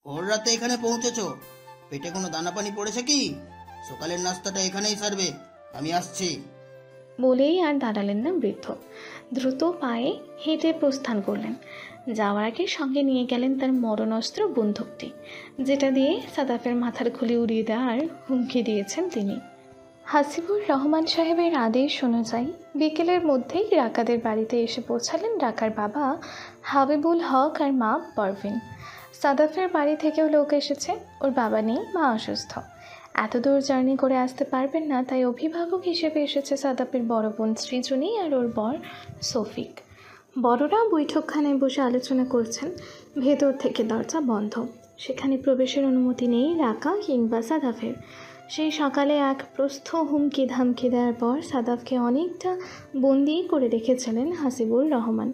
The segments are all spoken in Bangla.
ভোর রাতে এখানে পৌঁছেছো? পেটে কোনো দানা পানি পড়েছে কি? সকালের নাস্তাটা এখানেই সারবে, আমি আসছি। বলেই আর দাঁড়ালেন না বৃদ্ধ। দ্রুত পায়ে হেঁটে প্রস্থান করলেন। যাওয়ার আগে সঙ্গে নিয়ে গেলেন তার মরণাস্ত্র বন্দুকটি, যেটা দিয়ে সাদাফের মাথার খুলি উড়িয়ে দেওয়ার হুমকি দিয়েছেন তিনি। হাসিবুর রহমান সাহেবের আদেশ অনুযায়ী বিকেলের মধ্যেই রাকাদের বাড়িতে এসে পৌঁছালেন রাকার বাবা হাবিবুল হক আর মা পারভিন। সাদাফের বাড়ি থেকেও লোক এসেছে। ওর বাবা নেই, মা অসুস্থ, এত দূর জার্নি করে আসতে পারবেন না, তাই অভিভাবক হিসেবে এসেছে সাদাফের বড় বোন সৃজনী আর ওর বর শফিক। বড়রা বৈঠকখানায় বসে আলোচনা করছেন। ভেতর থেকে দরজা বন্ধ, সেখানে প্রবেশের অনুমতি নেই রাকা কিংবা সাদাফের। সেই সকালে এক প্রস্থ হুমকি ধামকি দেওয়ার পর সাদাফকে অনেকটা বন্দি করে রেখেছিলেন হাসিবুর রহমান।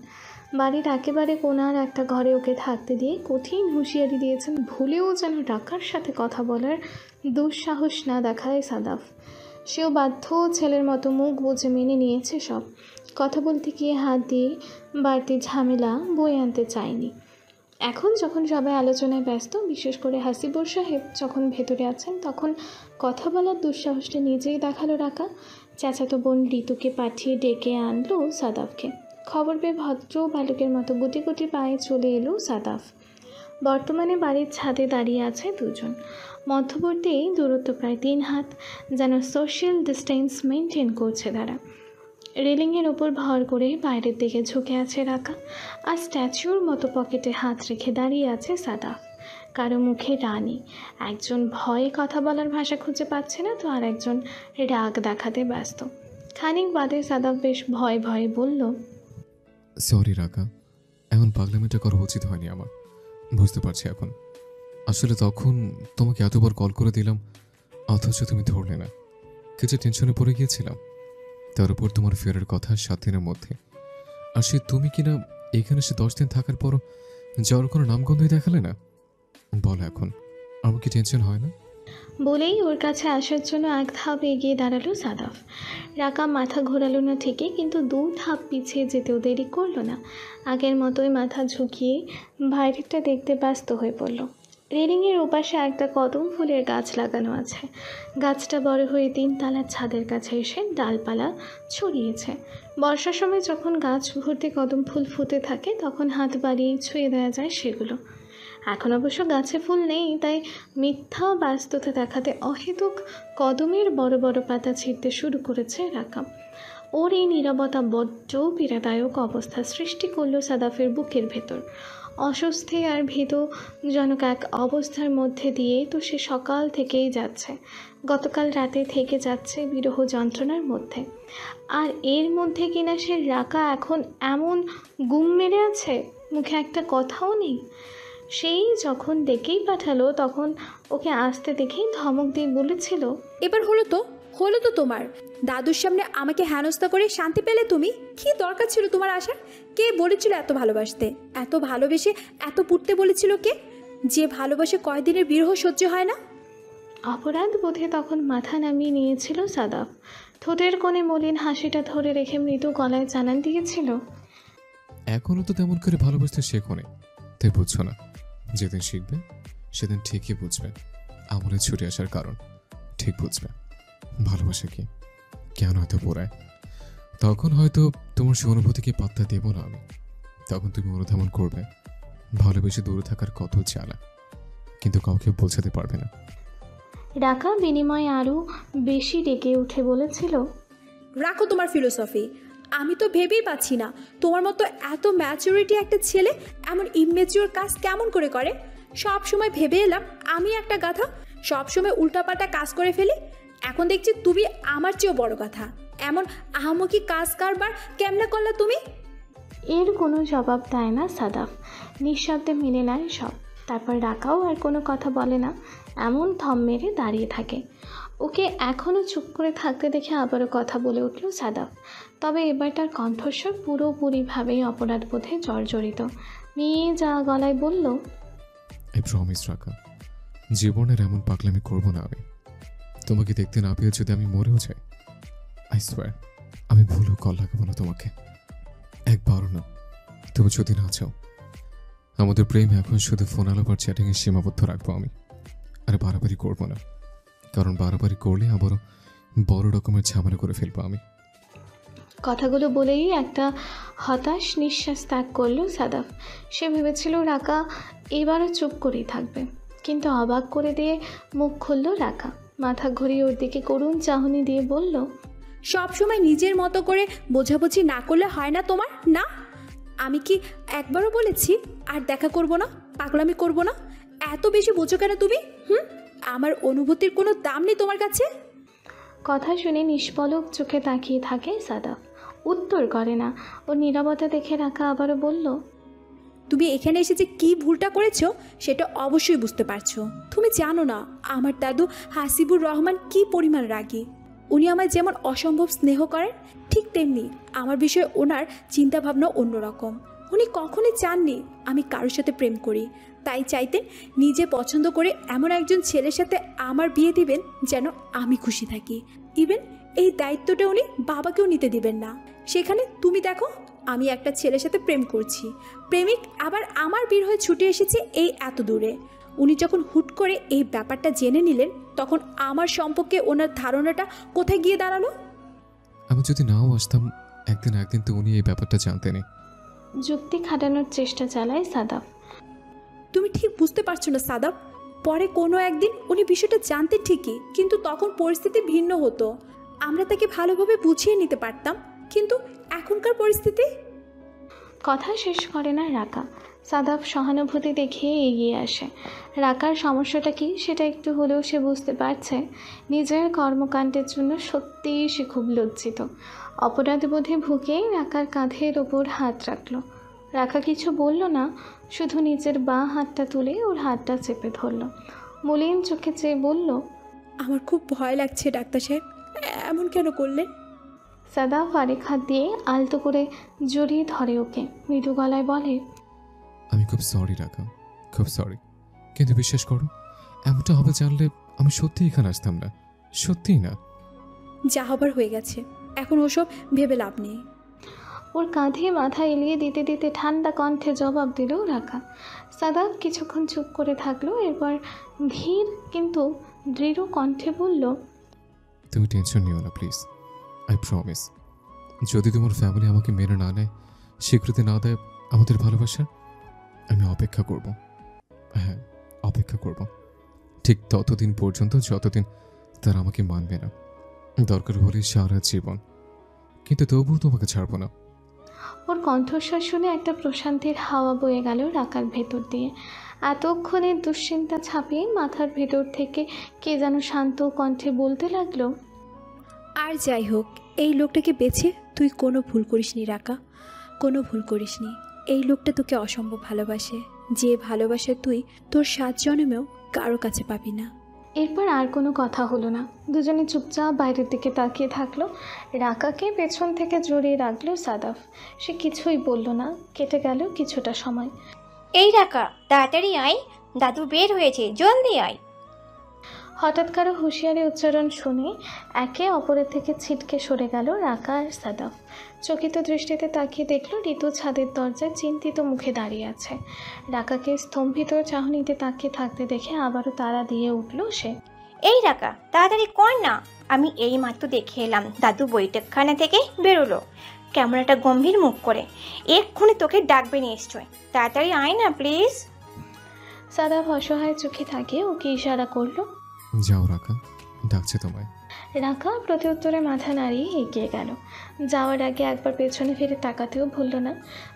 বাড়ির একেবারে কোণার একটা ঘরে ওকে থাকতে দিয়ে কঠিন হুঁশিয়ারি দিয়েছেন ভুলেও যেন রাকার সাথে কথা বলার দুঃসাহস না দেখায় সাদাফ। সেও বাধ্য ছেলের মতো মুখ বুজে মেনে নিয়েছে সব। কথা বলতে গিয়ে হাত দিয়ে বাড়তি ঝামেলা বয়ে আনতে চায়নি। এখন যখন সবাই আলোচনায় ব্যস্ত, বিশেষ করে হাসিবুর সাহেব যখন ভেতরে আছেন, তখন কথা বলার দুঃসাহসটা নিজেই দেখালো রাকা। চাচাতো বোন ঋতুকে পাঠিয়ে ডেকে আনলো সাদাফকে। খবর পেয়ে ভদ্র বালকের মতো গুটি গুটি পায়ে চলে এলো সাদাফ। বর্তমানে বাড়ির ছাদে দাঁড়িয়ে আছে দুজন। মধ্যবর্তী দূরত্ব প্রায় 3 হাত, যেন সোশ্যাল ডিস্টেন্স মেনটেন করছে তারা। রেলিংয়ের ওপর ভর করে বাইরের দিকে ঝুঁকে আছে রাকা, আর স্ট্যাচুর মতো পকেটে হাত রেখে দাঁড়িয়ে আছে সাদাফ। কারো মুখে রানী, একজন ভয়ে কথা বলার ভাষা খুঁজে পাচ্ছে না, তো আর একজন রাগ দেখাতে ব্যস্ত। খানিক বাদে সাদাফ বেশ ভয়ে ভয়ে বলল, সরি রাকা, এমন পাগলামিটা করা উচিত হয়নি আমার, বুঝতে পারছি এখন। আসলে তখন তোমাকে এতবার কল করে দিলাম, অথচ তুমি ধরলে না। কিছু টেনশনে পড়ে গিয়েছিলাম, তার উপর তোমার ফেরার কথা 7 দিনের মধ্যে। আর সে তুমি কিনা এখানে সে 10 দিন থাকার পরও যাওয়ার কোনো নামগন্ধই দেখালে না। বলো এখন আমার কি টেনশন হয় না? বলেই ওর কাছে আসার জন্য 1 ধাপ এগিয়ে দাঁড়ালো সাদাফ। রাকা মাথা ঘোরালো না ঠিকই, কিন্তু 2 ধাপ পিছিয়ে যেতেও দেরি করলো না। আগের মতোই মাথা ঝুঁকিয়ে বাইরেটা দেখতে ব্যস্ত হয়ে পড়ল। রেলিংয়ের ওপাশে একটা কদম ফুলের গাছ লাগানো আছে। গাছটা বড় হয়ে 3 তলার ছাদের কাছে এসে ডালপালা ছড়িয়েছে। বর্ষার সময় যখন গাছ ভর্তি কদম ফুল ফুটে থাকে, তখন হাত বাড়িয়ে ছুঁয়ে দেওয়া যায় সেগুলো। এখন অবশ্য গাছে ফুল নেই, তাই মিথ্যা ব্যস্ততা দেখাতে অহেতুক কদমের বড় বড় পাতা ছিঁড়তে শুরু করেছে রাকা। ওর এই নীরবতা বড্ড পীড়াদায়ক অবস্থা সৃষ্টি করলো সাদাফের বুকের ভেতর। অস্বস্তি আর ভীতজনক এক অবস্থার মধ্যে দিয়ে তো সে সকাল থেকেই যাচ্ছে। গতকাল রাতে থেকে যাচ্ছে বিরহ যন্ত্রণার মধ্যে। আর এর মধ্যে কিনা সে রাকা এখন এমন গুম মেরে আছে, মুখে একটা কথাও নেই। সেই যখন ডেকেই পাঠালো, তখন ওকে আসতে দেখেই ধমক দিয়ে বলেছিল, এবার হলো তো তোমার দাদুর সামনে আমাকে হেনস্থা করে শান্তি পেলে তুমি? কি দরকার ছিল তোমার আসার? কে বলেছিল এত ভালোবাসতে? এত ভালোবেসে এত পুড়তে বলেছিল কে? যে ভালোবাসে কয়দিনের বিরহ সহ্য হয় না। অপরাধ বোধে তখন মাথা নামিয়ে নিয়েছিল সাদাফ। ঠোঁটের কোণে মলিন হাসিটা ধরে রেখে মৃদু গলায় জানান দিয়েছিল, এখনো তো তেমন করে ভালোবাসতে শেখোনি, তাই বুঝছো না। যেদিন শিখবে সেদিন ঠিকই বুঝবে আমার এই ছুটে আসার কারণ। ঠিক বুঝবে ভালোবাসা কি, কেন এত পোড়ায়। তখন হয়তো তোমার সে অনুভূতিকে পাত্তা দেব না আমি। তখন তুমি অনুধাবন করবে ভালোবেসে দূরে থাকার কত জ্বালা, কিন্তু কাউকে বোঝাতে পারবে না। রাকা বিনিময়ে আরও বেশি ডেকে উঠে বলেছিল, রাখো তোমার ফিলোসফি। আমি তো ভেবেই পাচ্ছি না তোমার মতো এত ম্যাচুরিটি একটা ছেলে এমন ইমেচিওর কাজ কেমন করে। সব সময় ভেবে এলাম আমি একটা গাধা, সব সময় উল্টাপাল্টা কাজ করে ফেলি। এখন দেখছি তুমি আমার চেয়েও বড় কথা। এমন আহামকি কাজ কারবার কেমনে করলা তুমি? এর কোনো জবাব দেয় না সাদাফ, নিঃশব্দে মেনে নেয় সব। তারপর রাকাও আর কোনো কথা বলে না, এমন থম মেরে দাঁড়িয়ে থাকে। ওকে এখনও চুপ করে থাকতে দেখে আবারও কথা বলে উঠল সাদাফ। তবে এবার তার কণ্ঠস্বর পুরোপুরিভাবেই অপরাধবোধে জর্জরিত। মেয়ে যা গলায় বলল, আই প্রমিস রাকা, জীবনের এমন পাগলামি করবো না আমি। তোমাকে দেখতে না পেয়ে যদি আমি মরেও যাই, আই সোয়ার আমি ভুলও কল লাগাবো না তোমাকে, একবারও না। তুমি যদি না চাও, আমাদের প্রেম এখন শুধু ফোন আলাপ আর চ্যাটিংয়ে সীমাবদ্ধ রাখবো আমি। আর বাড়াবাড়ি করবো না, কারণ বাড়াবাড়ি করলে আবারও বড় রকমের ঝামেলা করে ফেলবো আমি। কথাগুলো বলেই একটা হতাশ নিঃশ্বাস ত্যাগ করলো সাদাফ। সে ভেবেছিল রাকা এবারও চুপ করেই থাকবে, কিন্তু অবাক করে দিয়ে মুখ খুলল রাকা। মাথা ঘুরিয়ে ওর দিকে করুণ চাহনি দিয়ে বলল, সব সময় নিজের মতো করে বোঝাবুঝি না করলে হয় না তোমার? না, আমি কি একবারও বলেছি আর দেখা করব না, পাগলামি করব না? এত বেশি বোঝো কেন তুমি? আমার অনুভূতির কোনো দাম নেই তোমার কাছে? কথা শুনে নিষ্পলক চোখে তাকিয়ে থাকে সাদাফ, উত্তর করে না। ও নীরবতা দেখে রাকা আবারও বলল, তুমি এখানে এসে যে কী ভুলটা করেছো সেটা অবশ্যই বুঝতে পারছো। তুমি জানো না আমার দাদু হাসিবুর রহমান কী পরিমাণ রাগী। উনি আমায় যেমন অসম্ভব স্নেহ করেন, ঠিক তেমনি আমার বিষয়ে ওনার চিন্তাভাবনা অন্যরকম। উনি কখনোই চাননি আমি কারোর সাথে প্রেম করি, তাই চাইতেন নিজে পছন্দ করে এমন একজন ছেলের সাথে আমার বিয়ে দিবেন যেন আমি খুশি থাকি। ইভেন এই দায়িত্বটা উনি বাবাকেও নিতে দিবেন না। সেখানে তুমি দেখো আমি একটা ছেলের সাথে প্রেম করছি, প্রেমিক আবার আমার বের হয়ে ছুটে এসেছে এই এত দূরে। উনি যখন হুট করে এই ব্যাপারটা জেনে নিলেন তখন আমার সম্পর্কে ওনার ধারণাটা কোথায় গিয়ে দাঁড়ালো? আমি যদি নাও আসতাম, একদিন তো উনি এই ব্যাপারটা জানতেনই। যুক্তি খাটানোর চেষ্টা চালায় সাদাফ। তুমি ঠিক বুঝতে পারছো না সাদাব। পরে কোনো একদিন উনি বিষয়টা জানতেন ঠিকই, কিন্তু তখন পরিস্থিতি ভিন্ন হতো। আমরা তাকে ভালোভাবে বুঝিয়ে নিতে পারতাম, কিন্তু এখনকার পরিস্থিতি। কথা শেষ করে না রাকা। সাদাফ সহানুভূতি দেখিয়ে এগিয়ে আসে। রাকার সমস্যাটা কি সেটা একটু হলেও সে বুঝতে পারছে। নিজের কর্মকাণ্ডের জন্য সত্যিই সে খুব লজ্জিত। অপরাধবোধে ভুগে রাকার কাঁধের ওপর হাত রাখল। রাকা কিছু বলল না, শুধু নিজের বাঁ হাতটা তুলে ওর হাতটা চেপে ধরল। মলিন চোখে চেয়ে বলল, আমার খুব ভয় লাগছে ডাক্তার সাহেব, এমন কেন করলেন? সাদাফ আরেক হাত দিয়ে আলতো করে জড়িয়ে ধরে ওকে, মৃদু গলায় বলে, আমি খুব সরি রাখা, খুব সরি, কিন্তু বিশ্বাস করো এমনটা হবে জানলে আমি সত্যি এখানে আসতাম না, সত্যিই না। যা হবার হয়ে গেছে, এখন ওসব ভেবে লাভ নেই। ওর কাঁধে মাথা এলিয়ে দিতে দিতে ঠান্ডা কণ্ঠে জবাব দিল রাকা। সাদাফ কিছুক্ষণ চুপ করে থাকলো, এরপর ধীর কিন্তু দৃঢ় কণ্ঠে বলল, তুমি টেনশন নিও না প্লিজ, আই প্রমিস। যদি তোমার ফ্যামিলি আমাকে মেনে না নেয়, স্বীকৃতি না দেয় আমাদের ভালোবাসার, আমি অপেক্ষা করব। হ্যাঁ, অপেক্ষা করব ঠিক ততদিন পর্যন্ত যতদিন তারা আমাকে মানবে না, দরকার হলে সারা জীবন, কিন্তু তবুও তোমাকে ছাড়বো না। ওর কণ্ঠস্বর শুনে একটা প্রশান্তির হাওয়া বয়ে গেল রাকার ভেতর দিয়ে। এতক্ষণে দুশ্চিন্তা ছাপিয়ে মাথার ভেতর থেকে কে যেন শান্ত কণ্ঠে বলতে লাগলো, আর যাই হোক, এই লোকটাকে বেছে তুই কোনো ভুল করিসনি রাকা, কোনো ভুল করিসনি। এই লোকটা তোকে অসম্ভব ভালোবাসে, যে ভালোবাসে তুই তোর 7 জন্মেও কারো কাছে পাবি না। এরপর আর কোনো কথা হলো না। দুজনে চুপচাপ বাইরের দিকে তাকিয়ে থাকলো। রাকাকে পেছন থেকে জড়িয়ে রাখলো সাদাফ। সে কিছুই বলল না। কেটে গেল কিছুটা সময়। এই রাকা, তাড়াতাড়ি আয়, দাদু বের হয়েছে, জলদি আয়। হঠাৎ কারো হুঁশিয়ারি উচ্চারণ শুনে একে অপরের থেকে ছিটকে সরে গেল রাকা আর সাদাফ। চকিত দৃষ্টিতে তাকিয়ে দেখলো ঋতু ছাদের দরজায় চিন্তিত মুখে দাঁড়িয়ে আছে। রাকাকে স্তম্ভিত চাহনিতে তাকিয়ে থাকতে দেখে আবারও তাড়া দিয়ে উঠল সে। এই রাকা, তাড়াতাড়ি কর না, আমি এই মাত্র দেখে এলাম দাদু বৈঠকখানা থেকে বেরোলো, কেমন একটা গম্ভীর মুখ করে। এক্ষুনি তোকে ডাকবে নিশ্চয়, তাড়াতাড়ি আয় না প্লিজ। সাদাফ অসহায় চোখে তাকিয়ে ওকে ইশারা করলো। যাও রাখা, ডাকছে তোমায়। রাকা প্রত্যুত্তরে মাথা নাড়িয়ে এগিয়ে গেল। যাওয়ার আগে একবার পেছনে ফিরে তাকাতেও ভুলল না।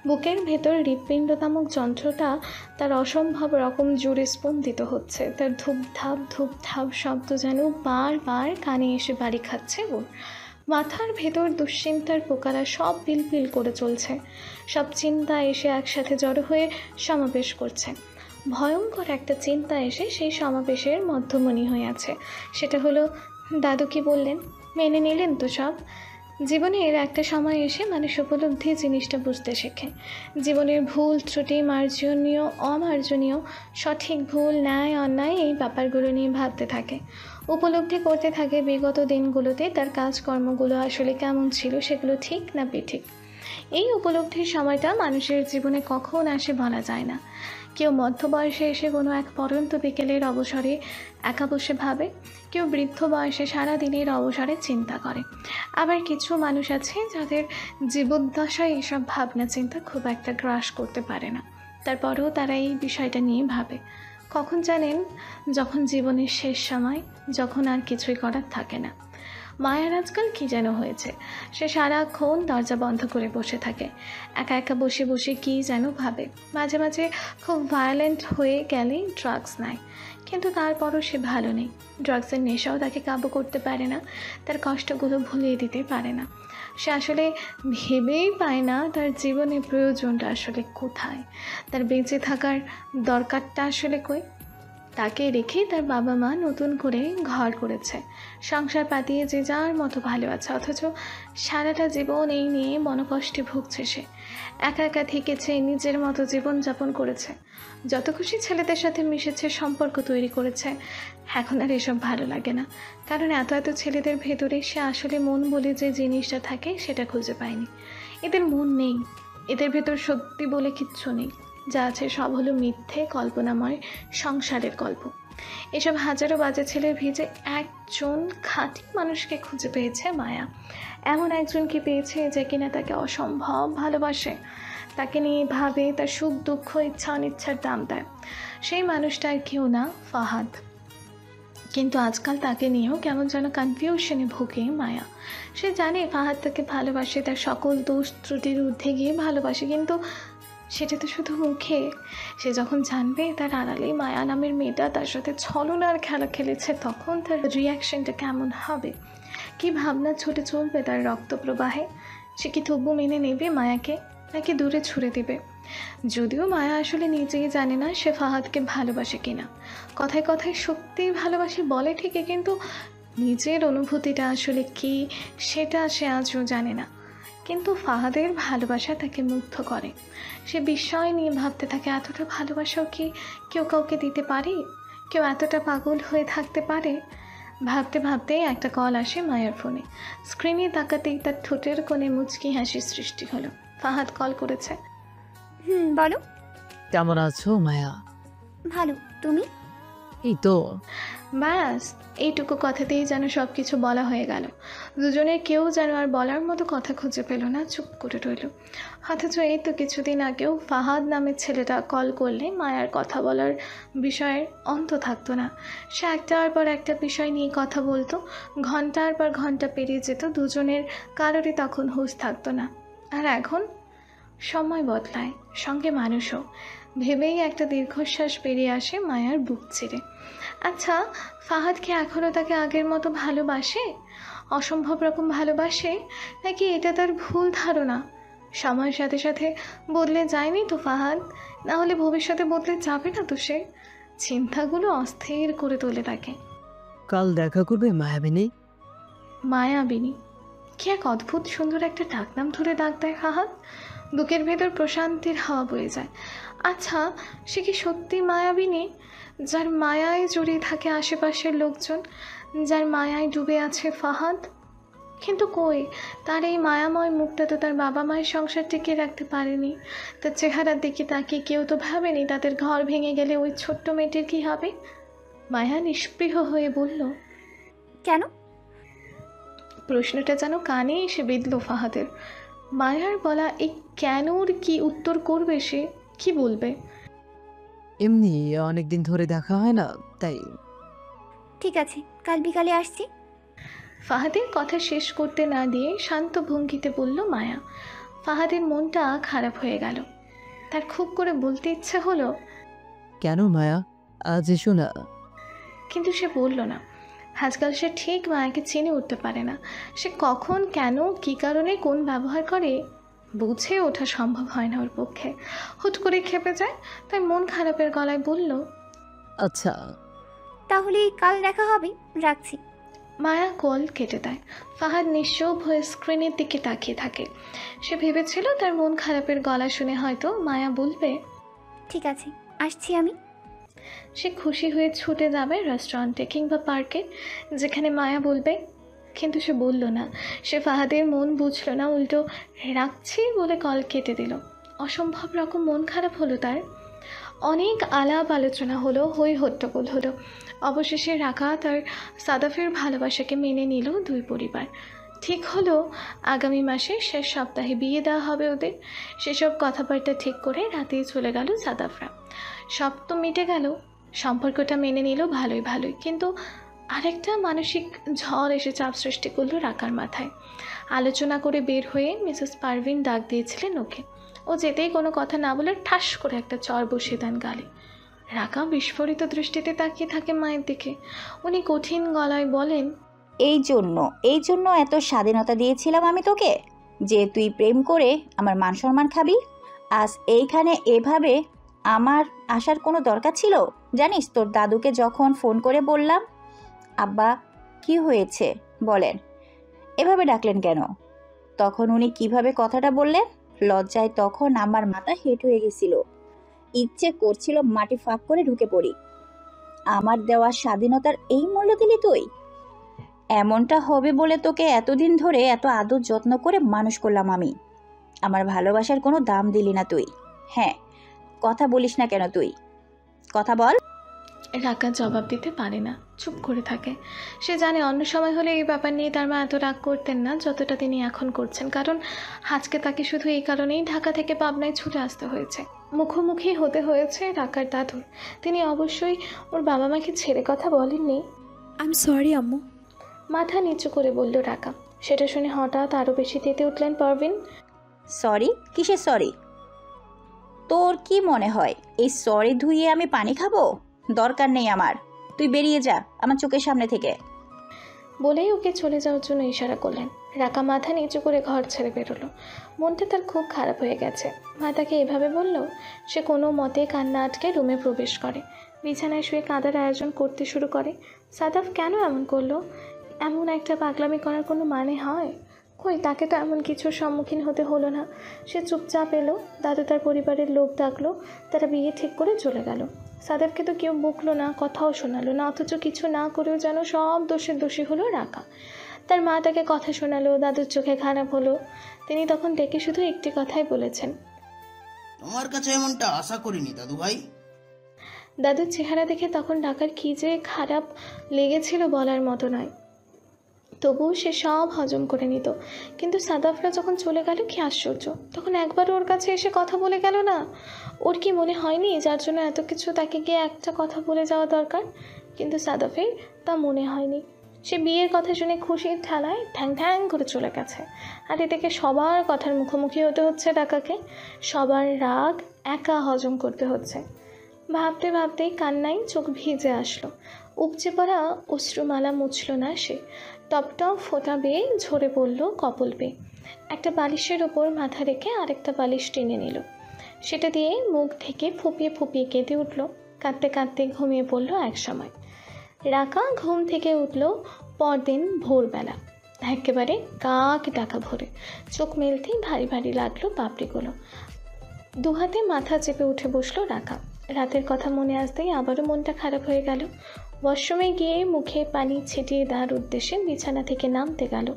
বুকের ভেতর হৃৎপিণ্ড নামক যন্ত্রটা তার অসম্ভব রকম জোরে স্পন্দিত হচ্ছে। তার ধূপধাপ শব্দ যেন বারবার কানে এসে বাড়ি খাচ্ছে ওর। মাথার ভেতর দুশ্চিন্তার পোকারা সব পিলপিল করে চলছে। সব চিন্তা এসে একসাথে জড়ো হয়ে সমাবেশ করছে। ভয়ঙ্কর একটা চিন্তা এসে সেই সমাবেশের মধ্যমণি হয়ে আছে। সেটা হলো, দাদু কি বললেন, মেনে নিলেন তো সব? জীবনের একটা সময় এসে মানুষ উপলব্ধি জিনিসটা বুঝতে শেখে। জীবনের ভুল ত্রুটি, মার্জনীয় অমার্জনীয়, সঠিক ভুল, ন্যায় অন্যায়, এই ব্যাপারগুলো নিয়ে ভাবতে থাকে। উপলব্ধি করতে থাকে বিগত দিনগুলোতে তার কাজকর্মগুলো আসলে কেমন ছিল, সেগুলো ঠিক না বেঠিক। এই উপলব্ধির সময়টা মানুষের জীবনে কখন আসে বলা যায় না। কেউ মধ্য বয়সে এসে কোনো এক পরন্ত বিকেলের অবসরে একা বসে ভাবে, কেউ বৃদ্ধ বয়সে সারা দিনের অবসরে চিন্তা করে। আবার কিছু মানুষ আছে যাদের জীবদ্দশায় এসব ভাবনা চিন্তা খুব একটা গ্রাস করতে পারে না, তারপরেও তারা এই বিষয়টা নিয়ে ভাবে। কখন জানেন? যখন জীবনের শেষ সময়, যখন আর কিছুই করার থাকে না। মায়ার আজকাল কী যেন হয়েছে, সে সারাক্ষণ দরজা বন্ধ করে বসে থাকে, একা একা বসে বসে কী যেন ভাবে। মাঝে মাঝে খুব ভায়োলেন্ট হয়ে গেলে ড্রাগস নেয়, কিন্তু তারপরও সে ভালো নেই। ড্রাগসের নেশাও তাকে কাবু করতে পারে না, তার কষ্টগুলো ভুলিয়ে দিতে পারে না। সে আসলে ভেবেই পায় না তার জীবনের প্রয়োজনটা আসলে কোথায়, তার বেঁচে থাকার দরকারটা আসলে কই। তাকে রেখে তার বাবা মা নতুন করে ঘর করেছে, সংসার পাতিয়ে যে যার মতো ভালো আছে, অথচ সারাটা জীবন এই নিয়ে মনোকষ্টে ভুগছে। সে একা একা থেকেছে, নিজের মতো জীবনযাপন করেছে, যত খুশি ছেলেদের সাথে মিশেছে, সম্পর্ক তৈরি করেছে। এখন আর এসব ভালো লাগে না, কারণ এত এত ছেলেদের ভেতরে সে আসলে মন বলে যে জিনিসটা থাকে সেটা খুঁজে পায়নি। এদের মন নেই, এদের ভেতর সত্যি বলে কিচ্ছু নেই, যা আছে সব হলো মিথ্যে কল্পনাময় সংসারের গল্প। এসব হাজারো বাজে ছেলের ভিজে একজন খাঁটি মানুষকে খুঁজে পেয়েছে মায়া। এমন একজনকে পেয়েছে যে কিনা তাকে অসম্ভব ভালোবাসে, তাকে নিয়ে ভাবে, তার সুখ দুঃখ ইচ্ছা অনিচ্ছার দাম দেয়। সেই মানুষটা আর কেউ না, ফাহাদ। কিন্তু আজকাল তাকে নিয়েও কেমন যেন কনফিউশনে ভুগে মায়া। সে জানে ফাহাদ তাকে ভালোবাসে, তার সকল দোষ ত্রুটির ঊর্ধ্বে গিয়ে ভালোবাসে, কিন্তু সেটা তো শুধু মুখে। সে যখন জানবে তার আড়ালে মায়া নামের মেয়েটা তার সাথে ছলনার খেলা খেলেছে, তখন তার রিয়াকশনটা কেমন হবে, কি ভাবনা ছুটে চলবে তার রক্ত প্রবাহে। সে কি তবু মেনে নেবে মায়াকে, নাকি দূরে ছুড়ে দেবে? যদিও মায়া আসলে নিজেই জানে না সে ফাহাদকে ভালোবাসে কিনা। কথায় কথায় সত্যিই ভালোবাসে বলে ঠিকই, কিন্তু নিজের অনুভূতিটা আসলে কি সেটা সে আজও জানে না। কিন্তু ফাহাদের ভালোবাসা তাকে মুগ্ধ করে। সে বিস্ময় নিয়ে ভাবতে থাকে, এতটা ভালোবাসাও কি কেউ কাউকে দিতে পারে? কেউ এতটা পাগল হয়ে থাকতে পারে? ভাবতে ভাবতেই একটা কল আসে মায়ের ফোনে। স্ক্রিনে তাকাতেই তার ঠোঁটের কোণে মুচকি হাসির সৃষ্টি হলো। ফাহাদ কল করেছে। বলো। কেমন আছো মায়া? ভালো, তুমি? এই তো। ব্যাস, এইটুকু কথাতেই যেন সব কিছু বলা হয়ে গেল। দুজনের কেউ যেন আর বলার মতো কথা খুঁজে পেল না, চুপ করে রইল। অথচ এই তো কিছুদিন আগেও ফাহাদ নামের ছেলেটা কল করলে মায়ার কথা বলার বিষয়ের অন্ত থাকতো না। সে একটার পর একটা বিষয় নিয়ে কথা বলতো, ঘন্টার পর ঘন্টা পেরিয়ে যেত, দুজনের কারোরই তখন হুঁশ থাকতো না। আর এখন সময় বদলায়, সঙ্গে মানুষও। ভেবেই একটা দীর্ঘশ্বাস বেরিয়ে আসে মায়ার বুক চিরে। আচ্ছা, ফাহাদ কি এখনও তাকে আগের মতো ভালোবাসে, অসম্ভব রকম ভালোবাসে, নাকি এটা তার ভুল ধারণা? সময়ের সাথে সাথে বদলে যায়নি তো ফাহাদ, না হলে ভবিষ্যতে বদলে যাবে না তো সে? চিন্তাগুলো অস্থির করে তোলে তাকে। কাল দেখা করবে মায়াবিনী? মায়াবিনী, কি এক অদ্ভুত সুন্দর একটা ডাকনাম ধরে ডাক দেয় ফাহাদ। বুকের ভেতর প্রশান্তির হাওয়া বয়ে যায়। আচ্ছা, সে কি সত্যি মায়াবিনী, যার মায়ায় জড়িয়ে থাকে আশেপাশের লোকজন, যার মায়ায় ডুবে আছে ফাহাদ? কিন্তু কই, তার এই মায়াময় মুখটা তো তার বাবা মায়ের সংসার টিকিয়ে রাখতে পারেনি। তার চেহারার দিকে তাকিয়ে কেউ তো ভাবেনি তাদের ঘর ভেঙে গেলে ওই ছোট্ট মেয়েটির কী হবে। মায়া নিষ্পৃহ হয়ে বলল। কেন? প্রশ্নটা যেন কানে এসে বিঁধল ফাহাদের। মায়ার বলা এই কেনর কি উত্তর করবে সে? কি বলবে? এমনি অনেকদিন ধরে দেখা হয় না, তাই। ঠিক আছে, কাল বিকালে আসছি। ফাহাদের কথা শেষ করতে না দিয়ে শান্ত ভঙ্গিতে বলল মায়া। ফাহাদের মনটা খারাপ হয়ে গেল। তার খুব করে বলতে ইচ্ছে হলো, কেন মায়া, আজ এসো না। কিন্তু সে বলল না। আজকাল সে ঠিক মায়াকে চিনে উঠতে পারে না। সে কখন, কেন, কী কারণে, কোন ব্যবহার করে বুঝে ওঠা সম্ভব হয় না ওর পক্ষে। হুট করে খেপে যায়, তাই মন খারাপের গলায় বলল, আচ্ছা তাহলে কাল দেখা হবে, রাখছি। মায়া কল কেটে দেয়। ফাহাদ নিশ্চুপ হয়ে স্ক্রিনের দিকে তাকিয়ে থাকে। সে ভেবেছিল তার মন খারাপের গলা শুনে হয়তো মায়া বলবে, ঠিক আছে, আসছি আমি। সে খুশি হয়ে ছুটে যাবে রেস্টুরেন্টে কিংবা পার্কে, যেখানে মায়া বলবে, কিন্তু সে বলল না। সে ফাহাদের মন বুঝলো না, উল্টো রাখছি বলে কল কেটে দিল। অসম্ভব রকম মন খারাপ হলো তার। অনেক আলাপ আলোচনা হলো, হই হট্টগোল হলো। অবশেষে রাকাত আর সাদাফের ভালোবাসাকে মেনে নিল দুই পরিবার। ঠিক হলো আগামী মাসের শেষ সপ্তাহে বিয়ে দেওয়া হবে ওদের। সেসব কথাবার্তা ঠিক করে রাতেই চলে গেল সাদাফরা। সব তো মিটে গেল, সম্পর্কটা মেনে নিল ভালোই ভালোই, কিন্তু আরেকটা মানসিক ঝড় এসে চাপ সৃষ্টি করলো রাকার মাথায়। আলোচনা করে বের হয়ে মিসেস পারভিন ডাক দিয়েছিলেন ওকে। ও যেতেই কোনো কথা না বলে ঠাস করে একটা চর বসিয়ে দেন গালে। রাকা বিস্ফোরিত দৃষ্টিতে তাকিয়ে থাকে মায়ের দিকে। উনি কঠিন গলায় বলেন, এই জন্য এত স্বাধীনতা দিয়েছিলাম আমি তোকে, যে তুই প্রেম করে আমার মান সম্মান খাবি। আজ এইখানে এভাবে আমার আসার কোনো দরকার ছিল? জানিস, তোর দাদুকে যখন ফোন করে বললাম, আব্বা কি হয়েছে বলেন, এভাবে ডাকলেন কেন, তখন উনি কিভাবে কথাটা বললেন? লজ্জায় তখন আমার মাথা হেঁট হয়ে গেছিল, ইচ্ছে করছিল মাটি ফাঁক করে ঢুকে পড়ি। আমার দেওয়া স্বাধীনতার এই মূল্য দিলি তুই? এমনটা হবে বলে তোকে এতদিন ধরে এত আদর যত্ন করে মানুষ করলাম আমি। আমার ভালোবাসার কোনো দাম দিলি না তুই। হ্যাঁ, কথা বলিস না কেন তুই? কথা বল। রাকা জবাব দিতে পারে না, চুপ করে থাকে। সে জানে অন্য সময় হলে এই ব্যাপার নিয়ে তার মা এত রাগ করতেন না যতটা তিনি এখন করছেন, কারণ আজকে তাকে শুধু এই কারণেই ঢাকা থেকে পাবনায় ছুটে আসতে হয়েছে। মুখোমুখি হতে হয়েছে রাকার দাদুর। তিনি অবশ্যই ওর বাবা মাকে ছেড়ে কথা বলেননি। আই এম সরি আম্মু। মাথা নিচু করে বলল রাকা। সেটা শুনে হঠাৎ আরও বেশি তেতে উঠলেন পারভিন। সরি? কিসের সরি? তোর কি মনে হয় এই সরি ধুইয়ে আমি পানি খাবো? দরকার নেই আমার, তুই বেরিয়ে যা আমার চোখের সামনে থেকে। বলেই ওকে চলে যাওয়ার জন্য ইশারা করলেন। রাকা মাথা নিচু করে ঘর ছেড়ে বেরোলো। মনটা তার খুব খারাপ হয়ে গেছে। মা তাকে এভাবে বলল। সে কোনো মতে কান্না আটকে রুমে প্রবেশ করে, বিছানায় শুয়ে কাঁদার আয়োজন করতে শুরু করে। সাদাফ কেন এমন করলো? এমন একটা পাগলামি করার কোনো মানে হয়? কই, তাকে তো এমন কিছুর সম্মুখীন হতে হলো না। সে চুপচাপ এলো, দাদু তার পরিবারের লোক ডাকলো, তারা বিয়ে ঠিক করে চলে গেল। সাদাফকে তো কেউ বকলো না, কথাও শোনালো না, অথচ কিছু না করেও যেন সব দোষের দোষী হলো রাকা। তার মা তাকে কথা শোনালো, দাদুর চোখে খারাপ হলো। তিনি তখন ডেকে শুধু একটি কথাই বলেছেন, তোমার কাছে এমনটা আশা করিনি দাদু ভাই। দাদুর চেহারা দেখে তখন ডাকার কী যে খারাপ লেগেছিল বলার মতো নয়। তবুও সে সব হজম করে নিত। কিন্তু সাদাফরা যখন চলে গেল, কি আশ্চর্য, তখন একবারও ওর কাছে এসে কথা বলে গেল না। ওর কি মনে হয়নি যার জন্য এত কিছু তাকে গিয়ে একটা কথা বলে যাওয়া দরকার? কিন্তু সাদাফের তা মনে হয়নি। সে বিয়ের কথা শুনে খুশির ঠেলায় ঠ্যাং ঠ্যাং করে চলে গেছে। আর এদিকে সবার কথার মুখোমুখি হতে হচ্ছে ডাকাকে, সবার রাগ একা হজম করতে হচ্ছে। ভাবতে ভাবতেই কান্নায় চোখ ভিজে আসলো। উপচে পড়া অশ্রুমালা মুছল না সে। টপটপ ফোঁটা বেয়ে ঝরে পড়ল কপল বেয়ে। একটা বালিশের ওপর মাথা রেখে আরেকটা বালিশ টেনে নিল। সেটা দিয়ে মুখ ঢেকে ফুপিয়ে ফুপিয়ে কেঁদে উঠল। কাঁদতে কাঁদতে ঘুমিয়ে পড়ল এক সময়। রাকা ঘুম থেকে উঠল পরদিন ভোরবেলা, একেবারে কাক ডাকা ভোরে। চোখ মেলতেই ভারী ভারী লাগলো পাপড়িগুলো। দুহাতে মাথা চেপে উঠে বসলো রাকা। রাতের কথা মনে আসতেই আবারও মনটা খারাপ হয়ে গেল। ওয়াশরুমে গিয়ে মুখে পানি ছিটিয়ে দেওয়ার উদ্দেশ্যে বিছানা থেকে নামতে গেল।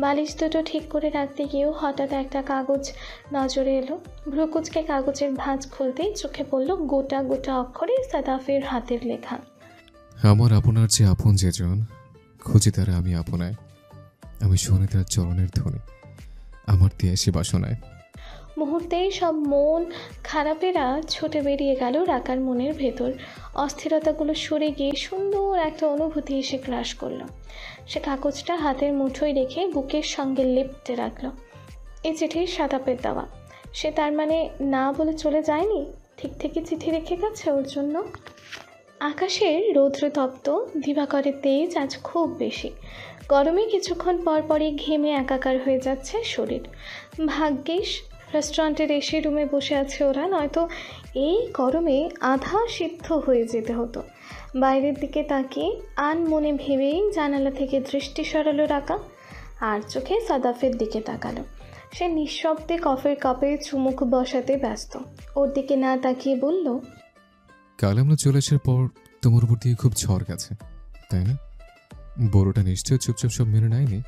বালিশ দুটো ঠিক করে রাখতে গিয়েও হঠাৎ একটা কাগজ নজরে এলো। ভ্রুকুচকে কাগজের ভাঁজ খুলতেই চোখে পড়ল গোটা গোটা অক্ষরে সাদাফের হাতের লেখা, আমার আপনার যে আপন যেজন, খুঁজি তারা আমি আপনায়, আমি শুনি তার চরণের ধ্বনি আমার তিয়াসী বাসনায়। মুহূর্তেই সব মন খারাপেরা ছুটে বেরিয়ে গেল রাকার মনের ভেতর। অস্থিরতাগুলো সরে গিয়ে সুন্দর একটা অনুভূতি এসে গ্রাস করলো। সে কাগজটা হাতের মুঠোয় রেখে বুকের সঙ্গে লেপ্টে রাখলো। এই চিঠি সাদাপের দেওয়া। সে তার মানে না বলে চলে যায়নি, ঠিক থেকে চিঠি রেখে গেছে ওর জন্য। আকাশের রৌদ্রতপ্ত দিবাকরের তেজ আজ খুব বেশি। গরমে কিছুক্ষণ পর পরই ঘেমে একাকার হয়ে যাচ্ছে শরীর। ভাগ্যিস রেস্টুরেন্টের এসি রুমে বসে আছে ওরা, নয়তো এই গরমে আধা সিদ্ধ হয়ে যেতে হতো। বাইরের দিকে তাকিয়ে আনমনে ভেবেই জানালা থেকে দৃষ্টি সরালো রাকা, আর চোখে সাদাফের দিকে তাকালো। সে নিঃশব্দে কফের কাপে চুমুক বসাতে ব্যস্ত। ওর দিকে না তাকিয়ে বলল, কাল আমরা চলে আসার পর তোমার উপর দিয়ে খুব ঝড় গেছে, তাই না? বড়টা নিশ্চয় চুপচাপ সব মেনে নেয়নি,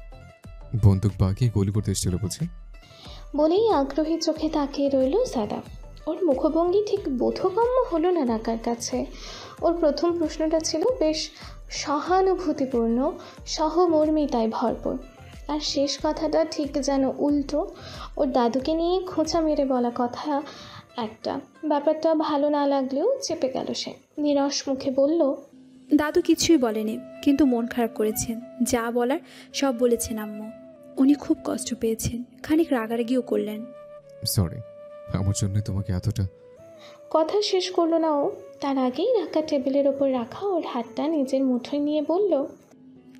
বন্দুক বাগিয়ে গুলি করতে এসেছিল বুঝি। বলেই আগ্রহী চোখে তাকিয়ে রইল সাদাফ। ওর মুখভঙ্গি ঠিক বোধগম্য হলো না রাকার কাছে। ওর প্রথম প্রশ্নটা ছিল বেশ সহানুভূতিপূর্ণ, সহমর্মিতায় ভরপুর, আর শেষ কথাটা ঠিক যেন উল্টো, ওর দাদুকে নিয়ে খোঁচা মেরে বলা কথা একটা। ব্যাপারটা ভালো না লাগলেও চেপে গেল সে। নিরস মুখে বলল, দাদু কিছুই বলেনি, কিন্তু মন খারাপ করেছেন। যা বলার সব বলেছেন আম্মু। উনি খুব কষ্ট পেয়েছেন, খানিক রাগারাগিও করলেন। সরি, আমার জন্য তোমাকে এতটা। কথা শেষ করলো না ও, তার আগেই রাখা টেবিলের ওপর রাখা ওর হাতটা নিজের মুঠোয় নিয়ে বলল,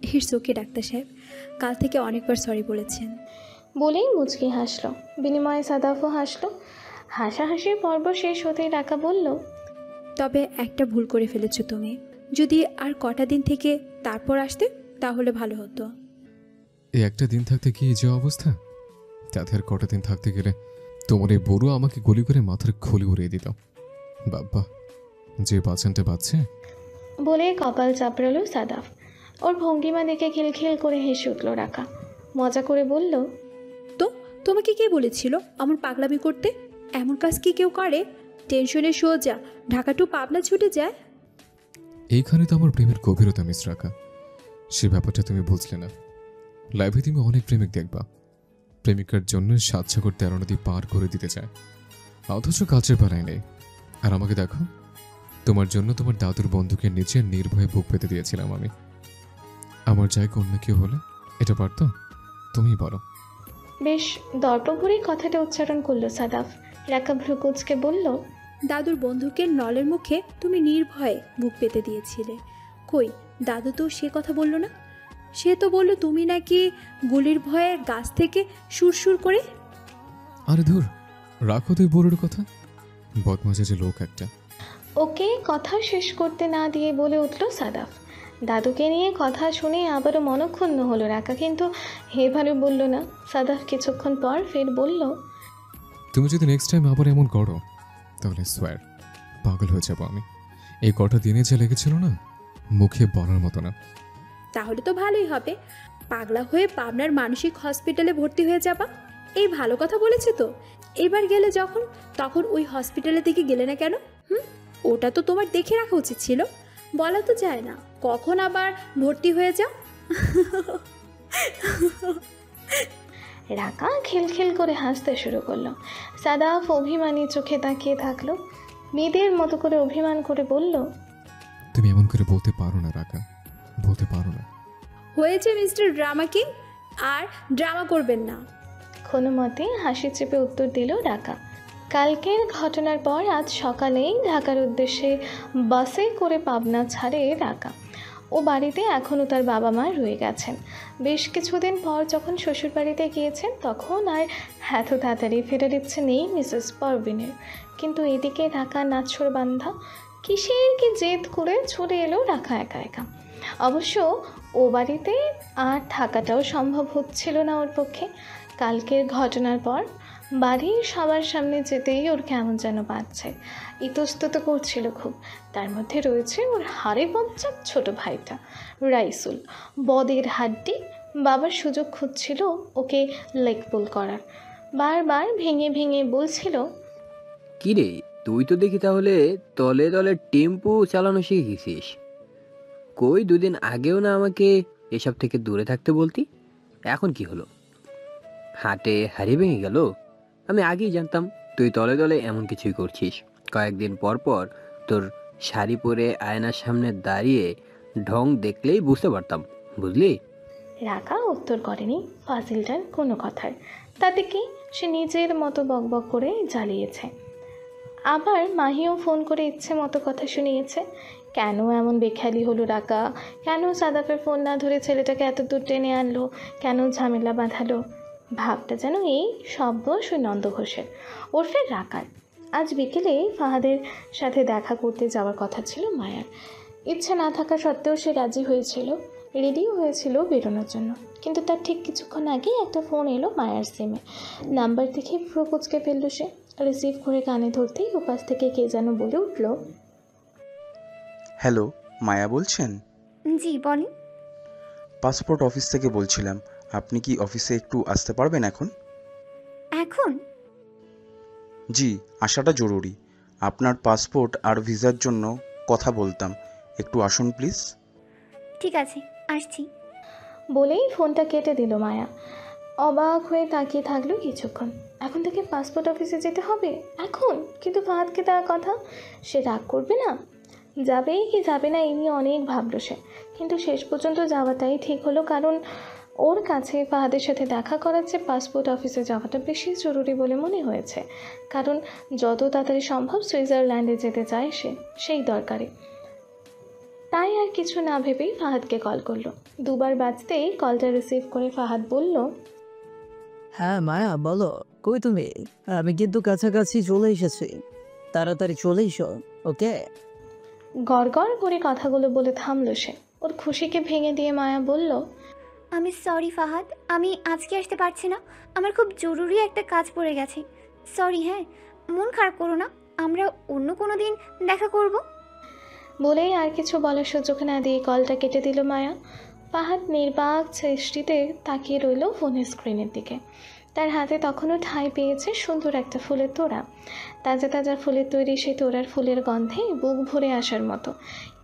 হিটস ওকে ডাক্তার সাহেব, কাল থেকে অনেকবার সরি বলেছেন। বলেই মুচকি হাসলো। বিনিময়ে সাদাফও হাসলো। হাসাহাসির পর্ব শেষ হতেই রাকা বলল, তবে একটা ভুল করে ফেলেছো তুমি। যদি আর কটা দিন থেকে তারপর আসতে তাহলে ভালো হতো। এই একটা দিন থাকতে কি এই যে অবস্থা, তাতে আর কটা দিন থাকতে গেলে তোমার এই বড় আমাকে গুলি করে মাথার খুলি উড়িয়ে দিত। বাবা, যে বাঁচানটা বাঁচছে। বলে কপাল চাপড়ালো সাদাফ। ওর ভঙ্গিমা দেখে খিলখিল করে হেসে উঠল রাকা। মজা করে বলল, তো তোমাকে কে বলেছিল আমার পাগলামি করতে? এমন কাজ কি কেউ করে? টেনশনে সোজা ঢাকা টু পাবনা ছুটে যায়। এইখানে তো আমার প্রেমের গভীরতা মিস রাখা, সে ব্যাপারটা তুমি বুঝলে না। লাইফে তুমি অনেক প্রেমিক দেখবা, প্রেমিকার জন্য ৭ সাগর ১৩ নদী পার করে দিতে চায়, অথচ কাছের পাড়ায় নেই। আর আমাকে দেখো, তোমার জন্য তোমার দাদুর বন্দুকের নিচে নির্ভয়ে বুক পেতে দিয়েছিলাম আমি। আমার জায়গা অন্য কেউ হলে এটা পারতো? তুমিই বলো। বেশ দর্প ভরে কথাটা উচ্চারণ করলো সাদাফ। রাকা ভ্রুকুচকে বলল, দাদুর বন্দুকের নলের মুখে তুমি নির্ভয়ে বুক পেতে দিয়েছিলে। কই, দাদু তো সে কথা বলল না। সে তো বলল তুমি নাকি গুলির ভয়ে গাছ থেকে সুরসুর করে। আরে ধুর, রাখো তুই বড়োর কথা, বদমাজে লোক একটা। ওকে কথা শেষ করতে না দিয়ে বলে উঠল সাদাফ। দাদুকে নিয়ে কথা শুনে আবারও মনক্ষুণ্ণ হলো রাকা, কিন্তু এবারে বলল না। সাদাফ কিছুক্ষণ পর ফের বলল, তুমি যদি নেক্সট টাইম আবার এমন করো তাহলে সোয়ার পাগল হয়ে যাবো আমি। এই কটা দিনে যে লেগেছিল না, মুখে বলার মতো না। তাহলে তো ভালোই হবে, পাগলা হয়ে পাবনার মানসিক হসপিটালে ভর্তি হয়ে যাবা। এই ভালো কথা বলেছে তো। এবার গেলে যখন, তখন ওই হসপিটালের দিকে গেলে না কেন? ওটা তো তোমার দেখে রাখা উচিত ছিল। বলা তো যায় না কখন আবার ভর্তি হয়ে যাও। রাকা খিলখিল করে হাসতে শুরু করলো। সাদাফ অভিমানী চোখে তাকিয়ে থাকলো। মেয়েদের মতো করে অভিমান করে বলল, তুমি এমন করে বলতে পারো না রাকা, বলতে পারো না। হয়েছে মিস্টার ড্রামা কিং, আর ড্রামা করবেন না। কোনো মতে হাসি চেপে উত্তর দিল রাকা। কালকের ঘটনার পর আজ সকালেই ঢাকার উদ্দেশ্যে বাসে করে পাবনা ছাড়ে রাকা। ও বাড়িতে এখনও তার বাবা মা রয়ে গেছেন। বেশ কিছুদিন পর যখন শ্বশুরবাড়িতে গিয়েছেন তখন আর এত তাড়াতাড়ি ফেরার ইচ্ছে নেই মিসেস পারভিনের। কিন্তু এদিকে রাকা নাছর বান্ধা, কিসের কি জেদ করে ছুটে এলো রাকা একা একা। অবশ্য ও বাড়িতে আর থাকাটাও সম্ভব হচ্ছিল না ওর পক্ষে। কালকের ঘটনার পর বাড়ির সবার সামনে যেতেই ওর কেমন যেন পাচ্ছে, ইতস্তত করছিল খুব। তার মধ্যে রয়েছে ওর হাড়ে বজ্জাত ছোট ভাইটা রাইসুল, বদের হাড্ডি। বাবার সুযোগ খুঁজছিল ওকে লেগ পুল করার। বারবার ভেঙে ভেঙে বলছিল, কি রে, তুই তো দেখি তাহলে তলে তলে টেম্পো চালানো শিখে গেছিস। কই, দুদিন আগেও না আমাকে এসব থেকে দূরে থাকতে বলতি? এখন কি হলো? হাটে হারিয়ে ভেঙে গেল? আমি আগেই জানতাম তুই তলে তলে এমন কিছুই করছিস। কয়েকদিন পর পর তোর শাড়ি পরে আয়নার সামনে দাঁড়িয়ে ঢং দেখলেই বুঝতে পারতাম, বুঝলি? রাকা উত্তর করেনি ফাজিলটার কোনো কথার। তাতে কি, সে নিজের মতো বকবক করে জ্বালিয়েছে। আবার মাহিও ফোন করে ইচ্ছে মতো কথা শুনিয়েছে। কেন এমন বেখেয়ালি হলো রাকা, কেন সাদাফের ফোন না ধরে ছেলেটাকে এত দূর টেনে আনলো, কেন ঝামেলা বাঁধালো। ভাবটা যেন এই সব দোষ ওই নন্দ ঘোষের, ওরফে রাকার। আজ বিকেলে ফাহাদের সাথে দেখা করতে যাওয়ার কথা ছিল মায়ার। ইচ্ছে না থাকা সত্ত্বেও সে রাজি হয়েছিল, রেডিও হয়েছিল বেরোনোর জন্য। কিন্তু তার ঠিক কিছুক্ষণ আগেই একটা ফোন এলো মায়ার সিমে। নাম্বার দেখে পুরো কুচকে ফেলল সে। রিসিভ করে কানে ধরতেই ওপাশ থেকে কে যেন বলে উঠল, হ্যালো, মায়া বলছেন? জি বলেন। পাসপোর্ট অফিস থেকে বলছিলাম, আপনি কি অফিসে একটু আসতে পারবেন এখন? এখন? জি, আসাটা জরুরি। আপনার পাসপোর্ট আর ভিসার জন্য কথা বলতাম, একটু আসুন প্লিজ। ঠিক আছে, আসছি। বলেই ফোনটা কেটে দিল মায়া। অবাক হয়ে তাকিয়ে থাকলো কিছুক্ষণ। এখন থেকে পাসপোর্ট অফিসে যেতে হবে এখন? কিন্তু ফাহাদকে দেওয়া কথা, সে রাগ করবে না? যাবে কি যাবে না এই নিয়ে অনেক ভাবল সে, কিন্তু শেষ পর্যন্ত যাওয়াটাই ঠিক হলো। কারণ ওর কাছে ফাহাদের সাথে দেখা করার চেয়ে পাসপোর্ট অফিসে যাওয়াটা বেশি জরুরি বলে মনে হয়েছে। কারণ যত তাড়াতাড়ি সম্ভব সুইজারল্যান্ডে যেতে চায় সে, সেই দরকারে। তাই আর কিছু না ভেবেই ফাহাদকে কল করলো। দুবার বাজতেই কলটা রিসিভ করে ফাহাদ বলল, হ্যাঁ মায়া বলো, কই তুমি? আমি কিন্তু কাছাকাছি চলে এসেছি, তাড়াতাড়ি চলে এসো, ওকে? গড়গড় করে কথাগুলো বলে থামলো সে। ওর খুশিকে ভেঙে দিয়ে মায়া বলল, আমি সরি ফাহাদ, আমি আজকে আসতে পারছি না, আমার খুব জরুরি একটা কাজ পড়ে গেছে। সরি। হ্যাঁ, মন খারাপ করো না, আমরা অন্য কোনো দিন দেখা করব। বলেই আর কিছু বলার সুযোগ না দিয়ে কলটা কেটে দিল মায়া। ফাহাদ নির্বাক দৃষ্টিতে তাকিয়ে রইল ফোনের স্ক্রিনের দিকে। তার হাতে তখনও ঠাঁই পেয়েছে সুন্দর একটা ফুলের তোড়া। তাজা তাজা ফুলের তৈরি সেই তোড়ার ফুলের গন্ধে বুক ভরে আসার মতো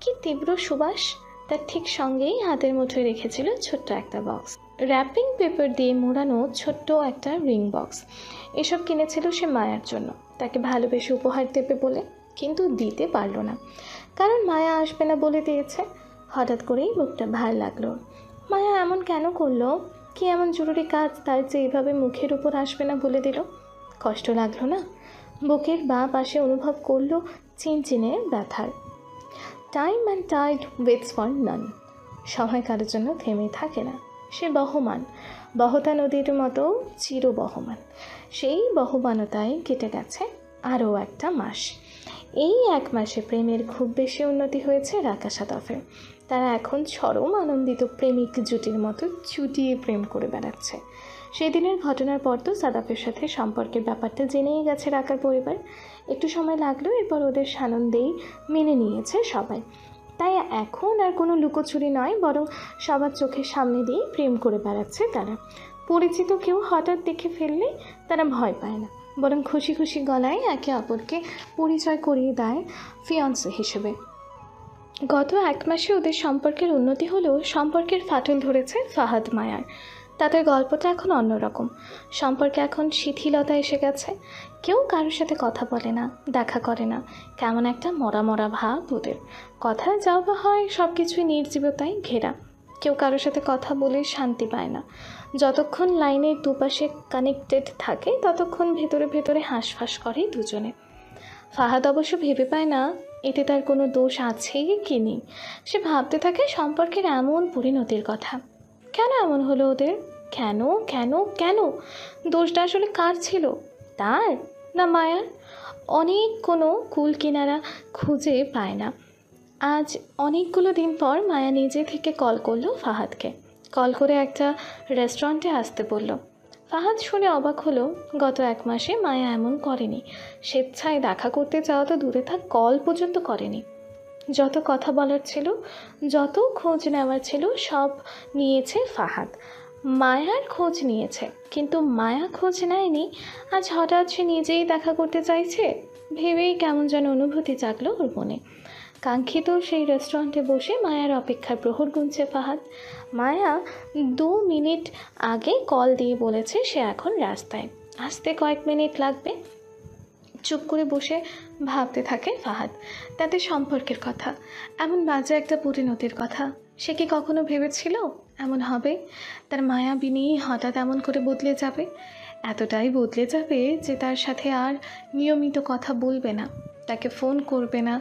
কি তীব্র সুবাস। তার ঠিক সঙ্গেই হাতের মুঠোয় রেখেছিল ছোট্ট একটা বক্স, র্যাপিং পেপার দিয়ে মোড়ানো ছোট্ট একটা রিং বক্স। এসব কিনেছিল সে মায়ার জন্য, তাকে ভালোবেসে উপহার দেবে বলে, কিন্তু দিতে পারল না, কারণ মায়া আসবে না বলে দিয়েছে। হঠাৎ করেই বুকটা ভার লাগলো। মায়া এমন কেন করলো? কি এমন জরুরি কাজ তার যে এইভাবে মুখের উপর আসবে না বলে দিল? কষ্ট লাগলো না? বুকের বাঁ পাশে অনুভব করলো চিনচিনে ব্যথার। Time and tide waits for none. সময় কারোর জন্য থেমে থাকে না, সে বহমান, বহতা নদীর মতো চিরবহমান। সেই বহমানতায় কেটে গেছে আরও একটা মাস। এই এক মাসে প্রেমের খুব বেশি উন্নতি হয়েছে রাকা সাদাফের। তারা এখন চরম আনন্দিত প্রেমিক জুটির মতো চুটিয়ে প্রেম করে বেড়াচ্ছে। সেই দিনের ঘটনার পর তো সাদাফের সাথে সম্পর্কের ব্যাপারটা জেনেই গেছে রাকার পরিবার। একটু সময় লাগলো, এরপর ওদের সানন্দেই মেনে নিয়েছে সবাই। তাই এখন আর কোনো লুকোচুরি নয়, বরং সবার চোখের সামনে দিয়ে প্রেম করে বেড়াচ্ছে তারা। পরিচিত কেউ হঠাৎ দেখে ফেললে তারা ভয় পায় না, বরং খুশি খুশি গলায় একে অপরকে পরিচয় করিয়ে দেয় ফিয়ান্সে হিসেবে। গত এক মাসে ওদের সম্পর্কের উন্নতি হলেও সম্পর্কের ফাটল ধরেছে ফাহাদ মায়ার। তাদের গল্পটা এখন অন্যরকম। সম্পর্কে এখন শিথিলতা এসে গেছে। কেউ কারোর সাথে কথা বলে না, দেখা করে না, কেমন একটা মরা মরা ভাব ওদের। কথা যাও বা হয়, সব কিছুই নির্জীবতায় ঘেরা। কেউ কারোর সাথে কথা বলে শান্তি পায় না। যতক্ষণ লাইনের দুপাশে কানেক্টেড থাকে ততক্ষণ ভেতরে ভেতরে হাঁসফাঁস করে দুজনে। ফাহাদ অবশ্য ভেবে পায় না এতে তার কোনো দোষ আছে কি নেই। সে ভাবতে থাকে সম্পর্কের এমন পরিণতির কথা। কেন এমন হলো ওদের? কেন কেন কেন? দোষটা আসলে কার ছিল, তার না মায়ার? অনেক কোনো কুল কিনারা খুঁজে পায় না। আজ অনেকগুলো দিন পর মায়া নিজে থেকে কল করলো ফাহাদকে। কল করে একটা রেস্টুরেন্টে আসতে বলল। ফাহাদ শুনে অবাক হলো। গত এক মাসে মায়া এমন করেনি। স্বেচ্ছায় দেখা করতে চাওয়া তো দূরে থাক, কল পর্যন্ত করেনি। যত কথা বলার ছিল, যত খোঁজ নেওয়ার ছিল, সব নিয়েছে ফাহাদ। মায়ার খোঁজ নিয়েছে, কিন্তু মায়া খোঁজ নেয়নি। আজ হঠাৎ সে নিজেই দেখা করতে চাইছে ভেবেই কেমন যেন অনুভূতি জাগলো ওর মনে। কাঙ্ক্ষিত সেই রেস্টুরেন্টে বসে মায়ার অপেক্ষার প্রহর গুনছে ফাহাদ। মায়া 2 মিনিট আগে কল দিয়ে বলেছে সে এখন রাস্তায়, আসতে কয়েক মিনিট লাগবে। চুপ করে বসে ভাবতে থাকে ফাহাদ তাদের সম্পর্কের কথা, এমন বাজে একটা পরিণতির কথা। সে কি কখনো ভেবেছিল এমন হবে? তার মায়াবিনী হঠাৎ এমন করে বদলে যাবে, এতটাই বদলে যাবে যে তার সাথে আর নিয়মিত কথা বলবে না, তাকে ফোন করবে না,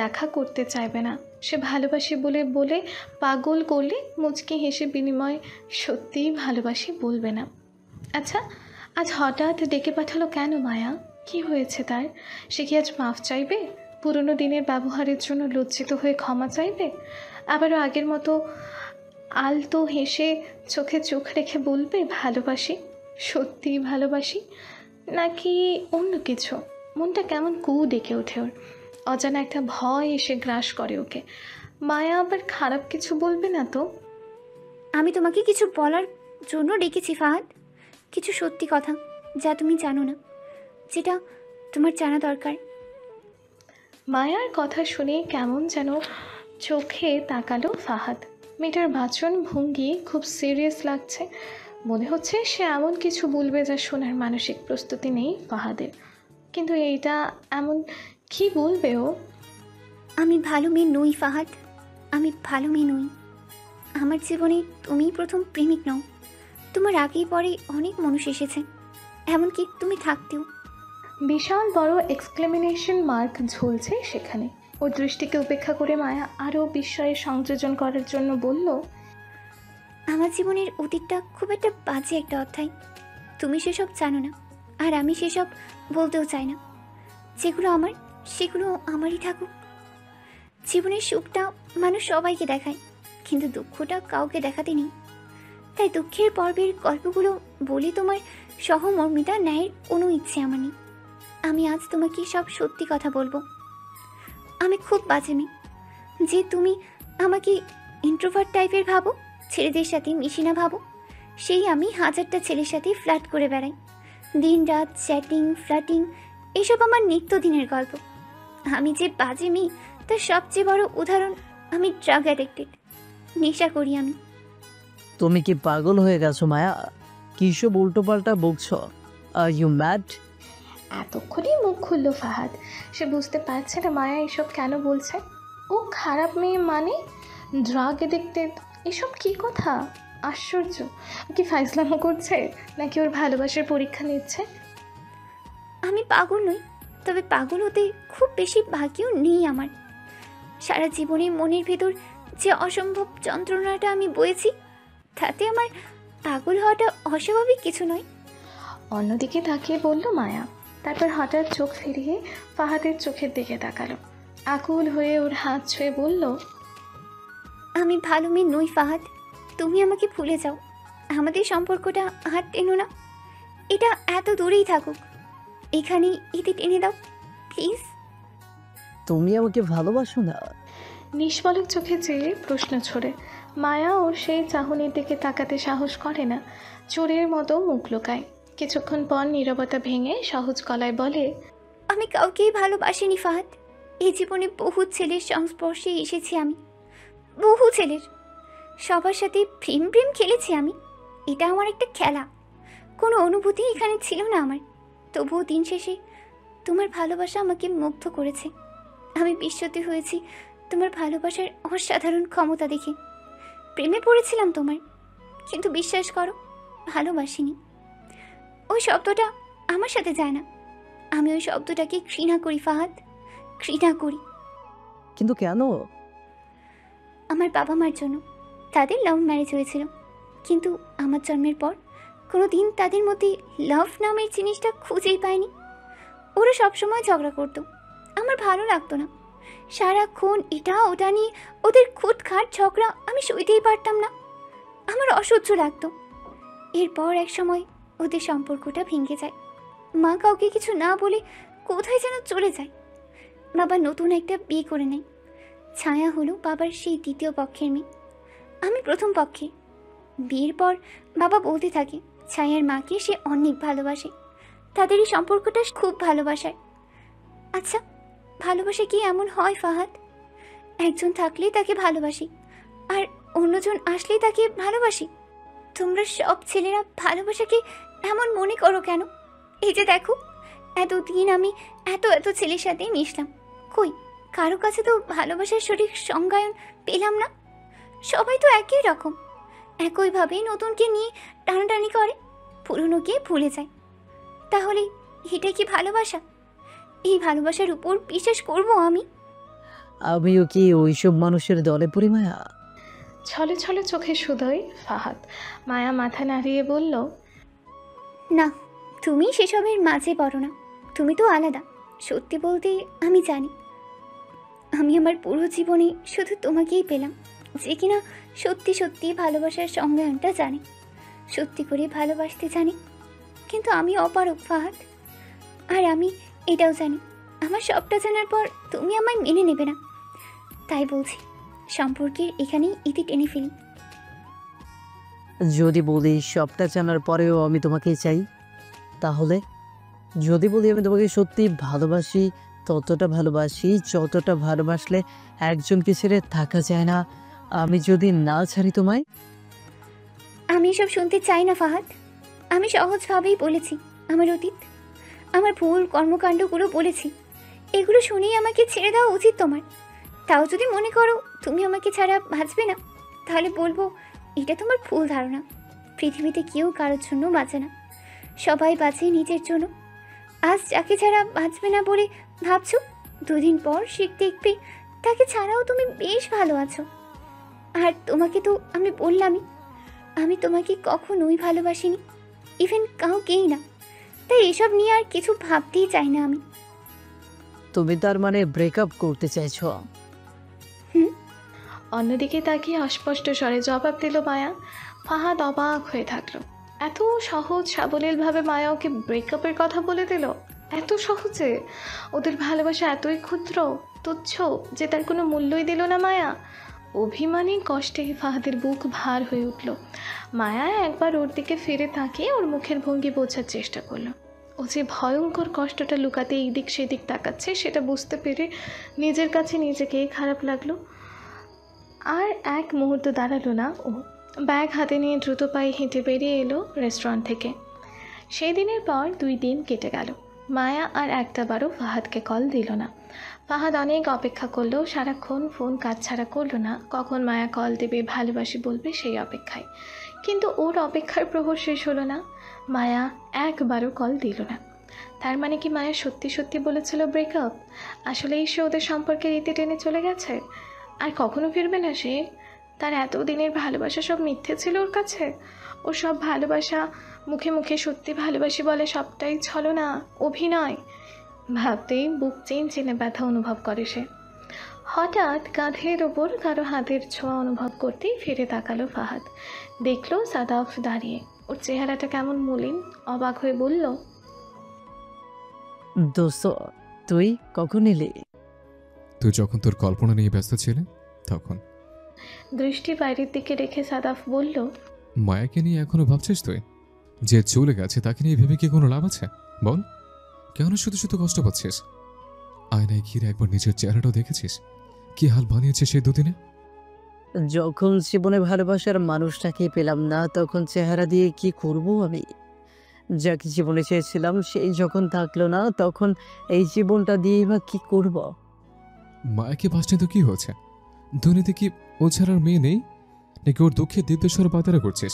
দেখা করতে চাইবে না। সে ভালোবাসি বলে বলে পাগল করলে মুচকি হেসে বিনিময় সত্যিই ভালোবাসি বলবে না। আচ্ছা, আজ হঠাৎ ডেকে পাঠালো কেন মায়া? কি হয়েছে তার? সে কি আজ মাফ চাইবে? পুরনো দিনের ব্যবহারের জন্য লজ্জিত হয়ে ক্ষমা চাইবে? আবারও আগের মতো আলতো হেসে চোখে চোখ রেখে বলবে ভালোবাসি, সত্যিই ভালোবাসি? নাকি অন্য কিছু? মনটা কেমন ডেকে ওঠে ওর। অজানা একটা ভয় এসে গ্রাস করে ওকে। মায়া আবার খারাপ কিছু বলবে না তো? আমি তোমাকে কিছু বলার জন্য ডেকেছি ফাহাদ, কিছু সত্যি কথা যা তুমি জানো না, যেটা তোমার জানা দরকার। মায়ার কথা শুনে কেমন যেন চোখে তাকালো ফাহাদ। মেয়েটার বাচন ভঙ্গি খুব সিরিয়াস লাগছে, মনে হচ্ছে সে এমন কিছু বলবে যা শোনার মানসিক প্রস্তুতি নেই ফাহাদের। কিন্তু এইটা এমন কি বলবে ও? আমি ভালো মেয়ে নই ফাহাদ, আমি ভালো মেয়ে নই। আমার জীবনে তুমিই প্রথম প্রেমিক নও। তোমার আগেই পরে অনেক মানুষ এসেছে, এমনকি তুমি থাকতেও। বিশাল বড় এক্সক্লেমিনেশন মার্ক ঝুলছে সেখানে। ওর দৃষ্টিকে উপেক্ষা করে মায়া আরও বিস্ময়ে সংযোজন করার জন্য বলল, আমার জীবনের অতীতটা খুব একটা বাজে একটা অধ্যায়। তুমি সেসব জানো না, আর আমি সেসব বলতেও চাই না। যেগুলো আমার সেগুলো আমারই থাকুক। জীবনের সুখটা মানুষ সবাইকে দেখায়, কিন্তু দুঃখটা কাউকে দেখাতে নেই। তাই দুঃখের পর্বের গল্পগুলো বলে তোমার সহমর্মিতা ন্যায়ের কোনো ইচ্ছে আমার নেই। আমি আজ তোমাকে সব সত্যি কথা বলবো। আমি খুব বাজে মেয়ে। যে তুমি আমাকে ইন্ট্রোভার্ট টাইপের ভাবো, ছেলেদের সাথে মিশি না ভাবো, সেই আমি হাজারটা ছেলের সাথে ফ্ল্যাট করে বেড়াই। দিন রাত চ্যাটিং ফ্ল্যাটিং এসব আমার নিত্যদিনের গল্প। আমি যে বাজে মেয়ে তার সবচেয়ে বড় উদাহরণ আমি ড্রাগ অ্যাডিক্টেড, নেশা করি আমি। তুমি কি পাগল হয়ে গেছো মায়া? কিসব উল্টোপাল্টা বকছো? Are you mad? এতক্ষণই মুখ খুলল ফাহাদ। সে বুঝতে পারছে না মায়া এসব কেন বলছে। ও খারাপ মেয়ে মানে? Drug addicted? এসব কি কথা? আশ্চর্য। ও কি ফাইজলামো করছে নাকি ওর ভালোবাসার পরীক্ষা নিচ্ছে? আমি পাগল নই, তবে পাগল হতে খুব বেশি ভাগ্যও নেই আমার। সারা জীবনে মনের ভেতর যে অসম্ভব যন্ত্রণাটা আমি বয়েছি, তাতে আমার পাগল হওয়াটা অস্বাভাবিক কিছু নয়। অন্যদিকে তাকিয়ে বলল মায়া। তারপর হঠাৎ চোখ ফিরিয়ে ফাহাদের চোখের দিকে তাকালো, আকুল হয়ে ওর হাত ছুঁয়ে বলল, আমি ভালো মেয়ে নই ফাহাদ, তুমি আমাকে ভুলে যাও। আমাদের সম্পর্কটা হাত টেনো না, এটা এত দূরেই থাকুক। এখানেই ইতি টেনে দাও প্লিজ। তুমি আমাকে ভালোবাসো না? নিষ্পলক চোখে চেয়ে প্রশ্ন ছড়ে। মায়া ওর সেই চাহনির দিকে তাকাতে সাহস করে না, চোরের মতো মুখ লুকায়। কিছুক্ষণ পর নীরবতা ভেঙে সহজ গলায় বলে, আমি কাউকেই ভালোবাসিনি ফাহাদ। এই জীবনে বহু ছেলের সংস্পর্শে এসেছি আমি, বহু ছেলের। সবার সাথে প্রেম প্রেম খেলেছি আমি। এটা আমার একটা খেলা, কোনো অনুভূতি এখানে ছিল না আমার। তবুও দিন শেষে তোমার ভালোবাসা আমাকে মুগ্ধ করেছে। আমি বিস্মিত হয়েছি তোমার ভালোবাসার অসাধারণ ক্ষমতা দেখে। প্রেমে পড়েছিলাম তোমার, কিন্তু বিশ্বাস করো ভালোবাসিনি। ওই শব্দটা আমার সাথে যায় না। আমি ওই শব্দটাকে ঘৃণা করি ফাহাদ, ঘৃণা করি। কিন্তু কেন? আমার বাবা মার জন্য। তাদের লাভ ম্যারেজ হয়েছিল, কিন্তু আমার জন্মের পর কোনো দিন তাদের মধ্যে লাভ নামের জিনিসটা খুঁজেই পায়নি। ওরা সবসময় ঝগড়া করতো, আমার ভালো লাগতো না। সারাক্ষণ এটা ওটা নিয়ে ওদের খুঁতখাট ঝগড়া আমি সইতেই পারতাম না, আমার অসহ্য লাগতো। এরপর এক সময় ওদের সম্পর্কটা ভেঙে যায়। মা কাউকে কিছু না বলে কোথায় যেন চলে যায়। বাবা নতুন একটা বিয়ে করে নেয়। ছায়া হলো বাবার সেই দ্বিতীয় পক্ষের মেয়ে, আমি প্রথম পক্ষে। বিয়ের পর বাবা বলতে থাকে ছায়ার মাকে সে অনেক ভালোবাসে, তাদের এই সম্পর্কটা খুব ভালোবাসার। আচ্ছা, ভালোবাসা কি এমন হয় ফাহাদ? একজন থাকলেই তাকে ভালোবাসি, আর অন্যজন আসলেই তাকে ভালোবাসি? তোমরা সব ছেলেরা ভালোবাসাকে এমন মনে করো কেন? এই যে দেখো, এতদিন আমি এত এত ছেলের সাথে মিশলাম, কই কারো কাছে তো ভালোবাসার সঠিক সংজ্ঞায়ন পেলাম না। সবাই তো একই রকম, একইভাবে নতুনকে নিয়ে টানাটানি করে, পুরনোকে ভুলে যায়। তাহলে এটা কি ভালোবাসা? এই ভালোবাসার উপর বিশ্বাস করব আমি? আমিও কি ওইসব মানুষের দলে পড়ি মায়া? ছলে ছলে চোখে শুধোয় ফাহাদ। মায়া মাথা নাড়িয়ে বলল, না, তুমি সেসবের মাঝে পড়ো না। তুমি তো আলাদা। সত্যি বলতে আমি জানি, আমি আমার পুরো জীবনে শুধু তোমাকেই পেলাম, যে কিনা সত্যি সত্যি ভালোবাসার সংজ্ঞানটা জানে, সত্যি করে ভালোবাসতে জানে। কিন্তু আমি অপারক ফাহাদ, আর আমি এটাও জানি আমার সবটা জানার পর তুমি আমায় মেনে নেবে না। তাই বলছি, সম্পর্কের এখানেই ইতি টেনে ফেলি। যদি বলি সবটা জানার পরেও আমি তোমাকে চাই, তাহলে যদি বলি আমি তোমাকে সত্যি ভালোবাসি, ততটা ভালোবাসি যতটা ভালোবাসলে একজনকে ছেড়ে থাকা যায় না, আমি যদি না ছাড়ি তোমায়? আমি এসব শুনতে চাই না ফাহাদ। আমি সহজভাবেই বলেছি আমার অতীত, আমার ভুল কর্মকাণ্ডগুলো বলেছি। এগুলো শুনেই আমাকে ছেড়ে দেওয়া উচিত তোমার। তাও যদি মনে করো তুমি আমাকে ছাড়া বাঁচবে না, তাহলে বলবো এটা তোমার ভুল ধারণা। পৃথিবীতে কেউ কারোর জন্য বাঁচে না, সবাই বাঁচে নিজের জন্য। আজ যাকে ছাড়া বাঁচবে না বলে ভাবছো, দুদিন পর সে দেখবে তাকে ছাড়াও তুমি বেশ ভালো আছো। আর তোমাকে তো আমি বললামই, আমি তোমাকে কখনোই ভালোবাসিনি, ইভেন কাউকেই না। তাই এসব নিয়ে আর কিছু ভাবতেই চাই না আমি। তুমি তার মানে ব্রেকআপ করতে চাইছো? অন্যদিকে তাকিয়ে অস্পষ্ট স্বরে জবাব দিল মায়া। ফাহাদ অবাক হয়ে থাকলো। এত সহজ সাবলীলভাবে মায়া ওকে ব্রেকআপের কথা বলে দিল, এত সহজে। ওদের ভালোবাসা এতই ক্ষুদ্র, তুচ্ছ যে তার কোনো মূল্যই দিল না মায়া। অভিমানী কষ্টে ফাহাদের বুক ভার হয়ে উঠল। মায়া একবার ওর দিকে ফিরে তাকিয়ে ওর মুখের ভঙ্গি বোঝার চেষ্টা করলো। ও যে ভয়ঙ্কর কষ্টটা লুকাতে এইদিক সেদিক তাকাচ্ছে সেটা বুঝতে পেরে নিজের কাছে নিজেকেই খারাপ লাগলো। আর এক মুহূর্ত দাঁড়ালো না ও। ব্যাগ হাতে নিয়ে দ্রুত পায়ে হেঁটে বেরিয়ে এলো রেস্টুরেন্ট থেকে। সেই দিনের পর 2 দিন কেটে গেল। মায়া আর একটাবারও ফাহাদকে কল দিল না। ফাহাদ অনেক অপেক্ষা করলো, সারাক্ষণ ফোন কাজ ছাড়া করলো না। কখন মায়া কল দেবে, ভালোবাসি বলবে, সেই অপেক্ষায়। কিন্তু ওর অপেক্ষার প্রহর শেষ হলো না। মায়া একবারও কল দিল না। তার মানে কি মায়া সত্যি সত্যি বলেছিল ব্রেকআপ? আসলেই সে ওদের সম্পর্কে রীতি টেনে চলে গেছে, আর কখনো ফিরবে না সে? তার এতদিনের ভালোবাসা সব মিথ্যে ছিল ওর কাছে? ও সব ভালোবাসা মুখে মুখে সত্যি ভালোবাসি বলে সবটাই ছলনা, অভিনয়। ভাবতেই বুক চিনচিনে ব্যথা অনুভব করে সে। হঠাৎ কাঁধের ওপর কারো হাতের ছোঁয়া অনুভব করতেই ফিরে তাকালো ফাহাদ। দেখলো সাদাফ দাঁড়িয়ে। ওর চেহারাটা কেমন মলিন। অবাক হয়ে বলল, দোস্ত তুই কখন এলি? তুই যখন তোর কল্পনা নিয়ে ব্যস্ত ছিলে তখন। দৃষ্টি বাইরের দিকে রেখে সাদাফ বলল, মায়াকে নিয়ে এখনো ভাবছিস তুই? যে চলে গেছে তাকে নিয়ে ভেবে কি কোনো লাভ আছে বল? কেন শুধু শুধু কষ্ট পাচ্ছিস? আয়নায় ঘিরে একবার নিজের চেহারাটাও দেখেছিস? কি হাল বানিয়েছে সেই 2 দিনে? যখন জীবনে ভালোবাসার মানুষটাকে পেলাম না, তখন চেহারা দিয়ে কি করব আমি? যাকে জীবনে চেয়েছিলাম সেই যখন থাকলো না, তখন এই জীবনটা দিয়েই বা কি করব? মায়াকে বাসনে তো কি হয়েছে? দুনিয়াতে কি ও ছাড়ার মেয়ে নেই নাকি ওর দুঃখে দীপ্তেশ্বর বাতারা করছিস?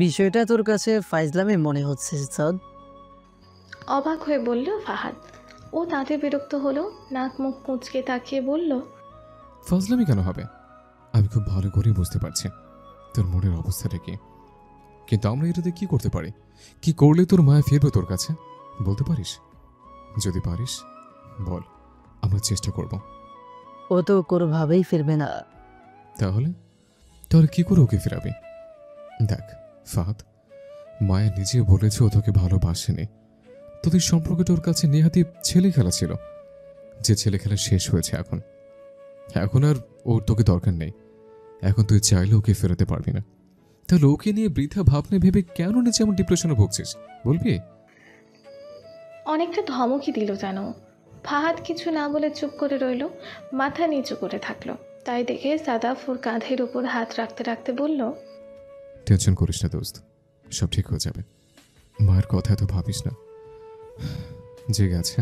বিষয়টা তোর কাছে ফাইজলামে মনে হচ্ছে সাদ? অবাক হয়ে বলল ফাহাদ। ও তাতে বিরক্ত হলো, নাক মুখ কুঁচকে তাকিয়ে বলল, ফাজলামি কেন হবে? আমি খুব ভালো করে বুঝতে পারছি তোর মনের অবস্থাটা কি, কিন্তু আমরা এটাতে কি করতে পারি? কি করলে তোর মায়া ফিরবে তোর কাছে বলতে পারিস? যদি পারিস বল, আমরা চেষ্টা করব। ও তো কোনোভাবেই ফিরবে না। তাহলে তাহলে কি করে ওকে ফিরাবি? দেখ ফাহাদ, মায়া নিজে বলেছে ও তোকে ভালোবাসেনি। তোদের সম্পর্কটা ওর কাছে নেহাতি ছেলে খেলা ছিল, যে ছেলে খেলা শেষ হয়েছে। এখন এখন আর ওর তোকে দরকার নেই। এখন তুই চাইলে ওকে ফেরাতে পারবি না। তাহলে ওকে নিয়ে বৃথা ভাবনে ভেবে কেন নিজে এমন ডিপ্রেশনে ভুগছিস বলবি? অনেকটা ধমকি দিল যেন। ফাহাদ কিছু না বলে চুপ করে রইল, মাথা নিচু করে থাকলো। তাই দেখে সাদাফ ওর কাঁধের ওপর হাত রাখতে রাখতে বলল, টেনশন করিস না দোস্ত, সব ঠিক হয়ে যাবে। মায়ের কথা তো ভাবিস না, যে গেছে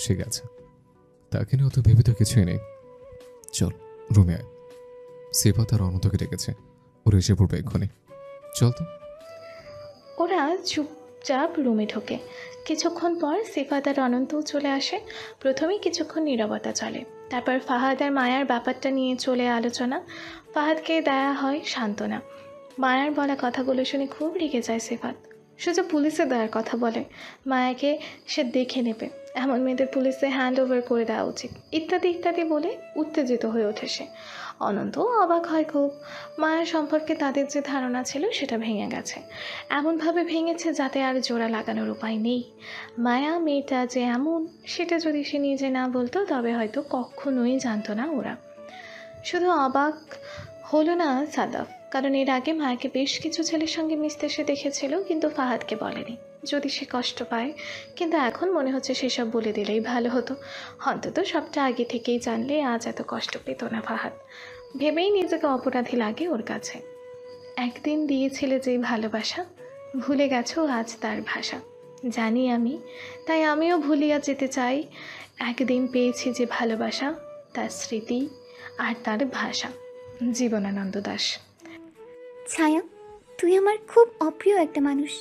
সে গেছে, তাকে নিয়ে অত ভেবে তো কিছুই নেই। চল রুমে আয়, সেবা তার অনন্তকে ডেকেছে, ওর এসে পড়বে এক্ষুনি। চল তো। ওরা চুপচাপ রুমে ঢোকে। কিছুক্ষণ পর সিফাত আর অনন্তও চলে আসে। প্রথমেই কিছুক্ষণ নীরবতা চলে, তারপর ফাহাদ আর মায়ার ব্যাপারটা নিয়ে চলে আলোচনা। ফাহাদকে দেয়া হয় সান্ত্বনা। মায়ার বলা কথাগুলো শুনে খুব রেগে যায় সিফাত। শুধু পুলিশে দেওয়ার কথা বলে, মায়াকে সে দেখে নেবে, এমন মেয়েদের পুলিশে হ্যান্ড ওভার করে দেওয়া উচিত, ইত্যাদি ইত্যাদি বলে উত্তেজিত হয়ে ওঠে সে। অনন্তও অবাক হয় খুব। মায়ের সম্পর্কে তাদের যে ধারণা ছিল সেটা ভেঙে গেছে, এমনভাবে ভেঙেছে যাতে আর জোড়া লাগানোর উপায় নেই। মায়া মেয়েটা যে এমন সেটা যদি সে নিজে না বলতো তবে হয়তো কখনোই জানতো না ওরা। শুধু অবাক হলো না সাদাফ, কারণ এর আগে মায়াকে বেশ কিছু ছেলের সঙ্গে মিশতে সে দেখেছিল, কিন্তু ফাহাদকে বলেনি, যদি সে কষ্ট পায়। কিন্তু এখন মনে হচ্ছে সেসব বলে দিলেই ভালো হতো। অন্তত সবটা আগে থেকেই জানলে আজ এত কষ্ট পেত না ফাহাদ। ভেবেই নিজেকে অপরাধী লাগে ওর কাছে। একদিন দিয়েছিলে যেই ভালোবাসা, ভুলে গেছো আজ তার ভাষা। জানি আমি, তাই আমিও ভুলিয়া যেতে চাই একদিন পেয়েছি যে ভালোবাসা, তার স্মৃতি আর তার ভাষা। জীবনানন্দ দাশ। ছায়া, তুই আমার খুব অপ্রিয় একটা মানুষ,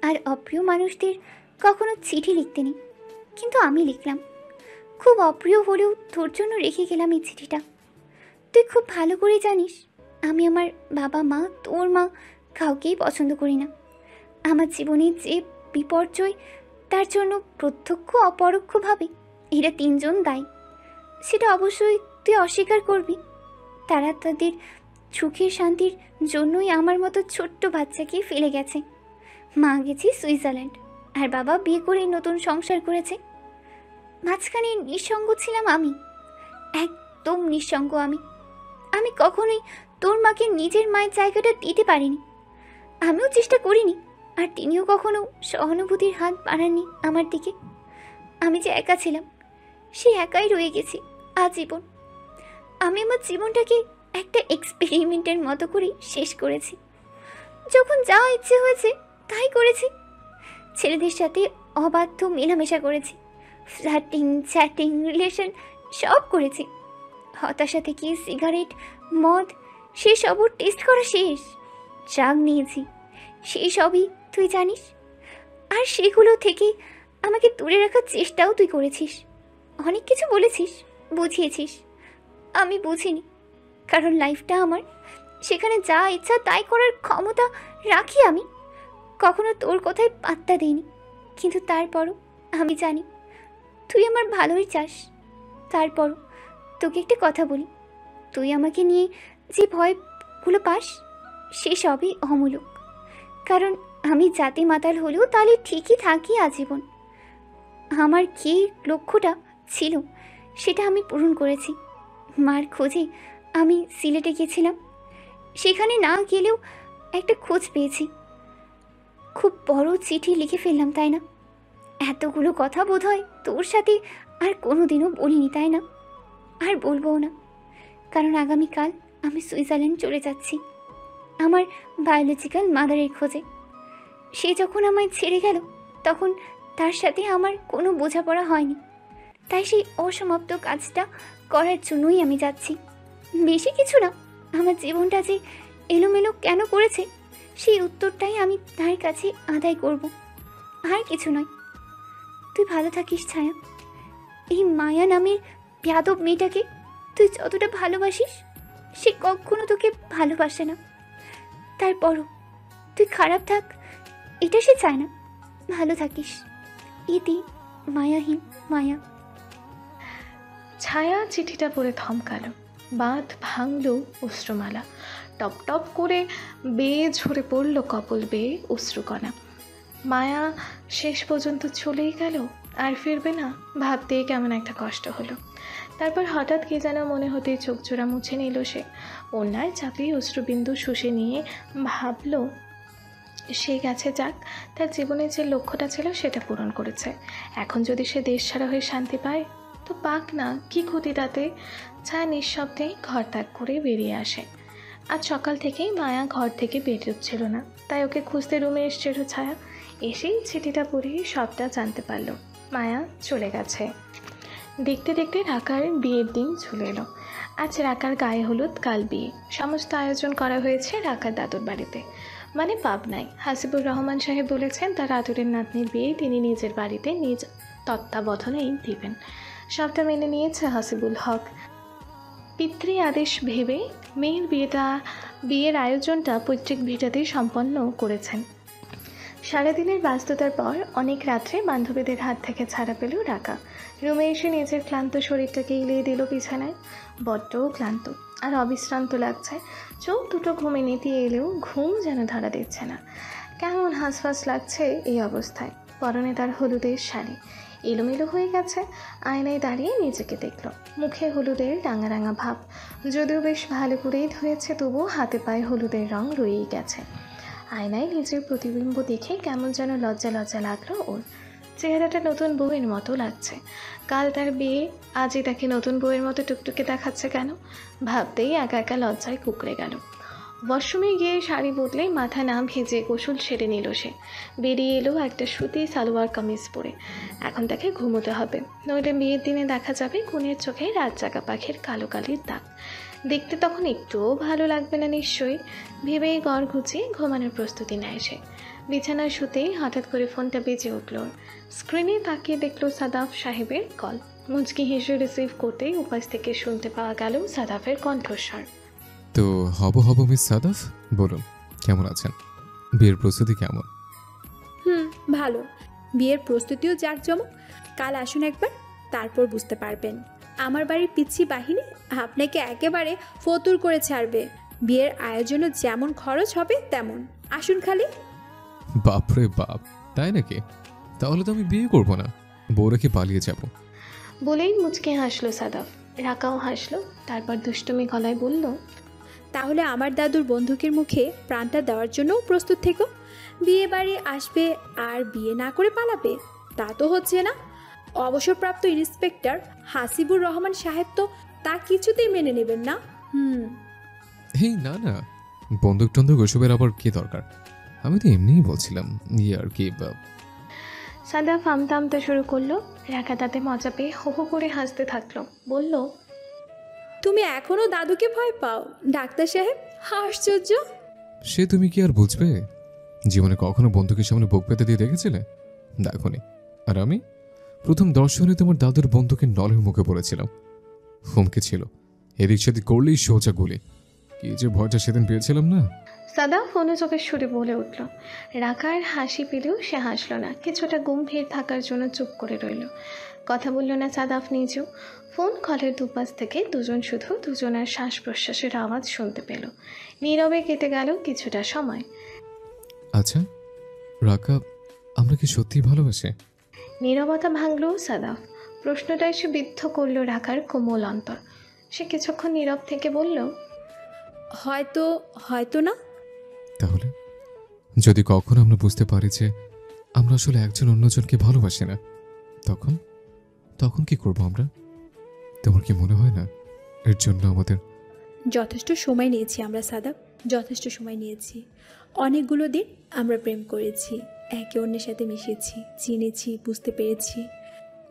আর অপ্রিয় মানুষদের কখনো চিঠি লিখতে নেই, কিন্তু আমি লিখলাম। খুব অপ্রিয় হলেও তোর জন্য রেখে গেলাম এই চিঠিটা। তুই খুব ভালো করে জানিস আমি আমার বাবা মা, তোর মা, কাউকেই পছন্দ করি না। আমার জীবনে যে বিপর্যয়, তার জন্য প্রত্যক্ষ অপরোক্ষভাবে এরা তিনজন দায়ী। সেটা অবশ্যই তুই অস্বীকার করবি। তারা তাদের সুখের শান্তির জন্যই আমার মতো ছোট্ট বাচ্চাকে ফেলে গেছে। মা গেছে সুইজারল্যান্ড, আর বাবা বিয়ে করে নতুন সংসার করেছে। মাঝখানে নিঃসঙ্গ ছিলাম আমি, একদম নিঃসঙ্গ। আমি কখনোই তোর মাকে নিজের মায়ের জায়গাটা দিতে পারিনি। আমিও চেষ্টা করিনি, আর তিনিও কখনো সহানুভূতির হাত বাড়াননি আমার দিকে। আমি যে একা ছিলাম, সে একাই রয়ে গেছি আজীবন। আমি আমার জীবনটাকে একটা এক্সপেরিমেন্টের মতো করে শেষ করেছি। যখন যা ইচ্ছে হয়েছে তাই করেছি। ছেলেদের সাথে অবাধ্য মেলামেশা করেছি, ফ্ল্যাটিং, চ্যাটিং, রিলেশন সব করেছি। হতাশা থেকে সিগারেট, মদ, সেসবও টেস্ট করা শেষ। ড্রাগ নিয়েছি, সেই সবই তুই জানিস। আর সেগুলো থেকে আমাকে দূরে রাখার চেষ্টাও তুই করেছিস। অনেক কিছু বলেছিস, বুঝিয়েছিস। আমি বুঝিনি, কারণ লাইফটা আমার, সেখানে যা ইচ্ছা তাই করার ক্ষমতা রাখি আমি। কখনো তোর কথায় পাত্তা দিইনি, কিন্তু তারপরও আমি জানি তুই আমার ভালোই চাস। তারপরও তোকে একটা কথা বলি, তুই আমাকে নিয়ে যে ভয়গুলো পাস, সে সবই অমূলক। কারণ আমি জাতি মাতাল হলেও তাহলে ঠিকই থাকি আজীবন। আমার কী লক্ষ্যটা ছিল সেটা আমি পূরণ করেছি। মার খোঁজে আমি সিলেটে গেছিলাম, সেখানে না গেলেও একটা খোঁজ পেয়েছি। খুব বড় চিঠি লিখে ফেললাম, তাই না? এতগুলো কথা বোধহয় তোর সাথে আর কোনোদিনও বলিনি, তাই না? আর বলবো না, কারণ আগামীকাল আমি সুইজারল্যান্ড চলে যাচ্ছি আমার বায়োলজিক্যাল মাদারের খোঁজে। সে যখন আমায় ছেড়ে গেল, তখন তার সাথে আমার কোনো বোঝাপড়া হয়নি। তাই সেই অসমাপ্ত কাজটা করার জন্যই আমি যাচ্ছি। বেশি কিছু না, আমার জীবনটা যে এলোমেলো কেন করেছে সেই উত্তরটাই আমি তার কাছে আদায় করব, আর কিছু নয়। তুই ভালো থাকিস ছায়া। এই মায়া নামের বেয়াদব মেয়েটাকে তুই যতটা ভালোবাসিস, সে কখনো তোকে ভালোবাসে না। তারপরও তুই খারাপ থাক, এটা সে চায় না। ভালো থাকিস। ইতি মায়াহীন মায়া। ছায়া চিঠিটা পড়ে থমকালো, বাঁধ ভাঙল অশ্রুমালা। টপ টপ করে বেয়ে ঝরে পড়ল কপল বেয়ে অশ্রুকণা। মায়া শেষ পর্যন্ত চলেই গেল, আর ফিরবে না ভাবতে কেমন একটা কষ্ট হলো। তারপর হঠাৎ কি যেন মনে হতে চোখ জোড়া মুছে নিল সে। অন্যায় চাপিয়ে অশ্রুবিন্দু শুষে নিয়ে ভাবল সে গেছে, যাক, তার জীবনে যে লক্ষ্যটা ছিল সেটা পূরণ করেছে। এখন যদি সে দেশ ছাড়া হয়ে শান্তি পায় তো পাক না, কি ক্ষতি তাতে। ছায়া নিঃশব্দেই ঘর ত্যাগ করে বেরিয়ে আসে। আজ সকাল থেকেই মায়া ঘর থেকে বেরোচ্ছিল না, তাই ওকে খুঁজতে রুমে এসেছিল ছায়া। এসেই চিঠিটা পড়ে সবটা জানতে পারল, মায়া চলে গেছে। দেখতে দেখতে রাকার বিয়ের দিন চলে এলো। আজ রাকার গায়ে হলুদ, কাল বিয়ে। সমস্ত আয়োজন করা হয়েছে রাকার দাদুর বাড়িতে, মানে পাবনায়। হাসিবুর রহমান সাহেব বলেছেন তার আদরের নাতনির বিয়ে তিনি নিজের বাড়িতে নিজ তত্ত্বাবধানেই দিবেন। সবটা মেনে নিয়েছে হাসিবুল হক। পিতৃ আদেশ ভেবে মেয়ের বিয়ের আয়োজনটা পৈতৃক ভিটাতেই সম্পন্ন করেছেন। সারাদিনের ব্যস্ততার পর অনেক রাত্রে বান্ধবীদের হাত থেকে ছাড়া পেল রাকা। রুমে এসে নিজের ক্লান্ত শরীরটাকে ইলিয়ে দিল বিছানায়। বড্ড ক্লান্ত আর অবিশ্রান্ত লাগছে। চোখ দুটো ঘুমে নেতিয়ে এলেও ঘুম যেন ধরা দিচ্ছে না। কেমন হাঁসফাঁস লাগছে এই অবস্থায়। পরনে তার হলুদের শাড়ি, এলোমেলো হয়ে গেছে। আয়নায় দাঁড়িয়ে নিজেকে দেখলো, মুখে হলুদের রাঙা রাঙা ভাব, যদিও বেশ ভালো করেই ধুয়েছে, তবুও হাতে পায়ে হলুদের রং রয়েই গেছে। আয়নায় নিজের প্রতিবিম্ব দেখে কেমন যেন লজ্জা লজ্জা লাগলো ওর। চেহারাটা নতুন বউয়ের মতো লাগছে। কাল তার বিয়ে, আজই তাকে নতুন বউয়ের মতো টুকটুকে দেখাচ্ছে কেন? ভাবতেই একা একা লজ্জায় কুকড়ে গেল। ওয়াশরুমে গিয়ে শাড়ি বদলে মাথা না ভেজে গোসল সেরে নিল সে। বেরিয়ে এলো একটা সুতি সালোয়ার কামিজ পরে। এখন তাকে ঘুমোতে হবে, নইলে বিয়ের দিনে দেখা যাবে কোণের চোখে রাত জাগা পাখির কালো কালির দাগ। দেখতে তখন একটুও ভালো লাগবে না নিশ্চয়ই। ভেবেই গড় ঘুচিয়ে ঘুমানোর প্রস্তুতি নেয় সে। বিছানায় শুতেই হঠাৎ করে ফোনটা বেজে উঠল। স্ক্রিনে তাকিয়ে দেখল সাদাফ সাহেবের কল। মুচকি হেসে রিসিভ করতেই উপাস থেকে শুনতে পাওয়া গেল সাদাফের কণ্ঠস্বর। তো হব মিস সাদাফ, বলুন কেমন আছেন? বিয়ের প্রস্তুতি কেমন? ভালো। বিয়ের প্রস্তুতিও জাঁকজমক। কাল আসুন একবার, তারপর বুঝতে পারবেন। আমার বাড়ির পিচ্ছি বাহিনী আপনাকে একেবারে ফতুর করে ছাড়বে। বিয়ের আয়োজনে যেমন খরচ হবে তেমন। আসুন খালি। বাপরে বাপ, তাই নাকি? তাহলে তো আমি বিয়ে করবো না, বউ রেখে পালিয়ে যাব। বলেই মুচকে হাসলো সাদাফ। রাকাও হাসলো, তারপর দুষ্টুমি গলায় বলল, তাহলে আমার দাদুর বন্দুকের মুখে প্রাণটা দেওয়ার জন্যও প্রস্তুত থেকো। বিয়ে বাড়ি আসবে আর বিয়ে না করে পালাবে, তা তো হচ্ছে না। অবসরপ্রাপ্ত ইন্সপেক্টর হাসিবুর রহমান সাহেব তো তা কিছুতেই মেনে নেবেন না। এই না না, বন্দুক টন্দুক ওসবের আবার কি দরকার? আমি তো এমনিই বলছিলাম, ইয়ে আর কি। সাদাফ আমতা আমতা শুরু করলো। রাকা তাতে মজা পেয়ে হো হো করে হাসতে থাকলো। বলল, তুমি এখনো দাদুকে ভয় পাও ডাক্তার সাহেব? আশ্চর্য। সে তুমি কি আর বুঝবে? জীবনে কখনো বন্দুকের সামনে বুক পেতে দিয়ে দেখেছিলে? দেখোনি। আর আমি প্রথম দর্শনে তোমার দাদুর বন্দুকের নলের মুখে পড়েছিলাম। হুমকি ছিল, এদিক সেদিক করলেই সোজা গুলি। কি যে ভয়টা সেদিন পেয়েছিলাম না। সাদাফ অনুযোগের সুরে বলে উঠল। রাকার হাসি পেলেও সে হাসল না, কিছুটা গম্ভীর থাকার জন্য চুপ করে রইল। কথা বলল না সাদাফ নিজেও। ফোন কলের দুপাশ থেকে দুজন শুধু দুজনের শ্বাস প্রশ্বাসের আওয়াজ শুনতে পেল। নীরবে কেটে গেল কিছুটা সময়। আচ্ছা রাকা, আমরা কি সত্যি ভালোবাসে? নীরবতা ভাঙল সাদাফ। প্রশ্নটা এসে বিদ্ধ করল রাকার কোমল অন্তর। সে কিছুক্ষণ নীরব থেকে বলল, হয়তো হয়তো না। তাহলে যদি কখনো আমরা বুঝতে পারি যে আমরা আসলে একজন অন্যজনকে ভালোবাসি না, তখন তখন কি করব আমরা? তোমার কি মনে হয় না এর জন্য আমাদের যথেষ্ট সময় নিয়েছি আমরা সাদাব, যথেষ্ট সময় নিয়েছি। অনেকগুলো দিন আমরা প্রেম করেছি, একে অন্যের সাথে মিশেছি, চিনেছি, বুঝতে পেরেছি।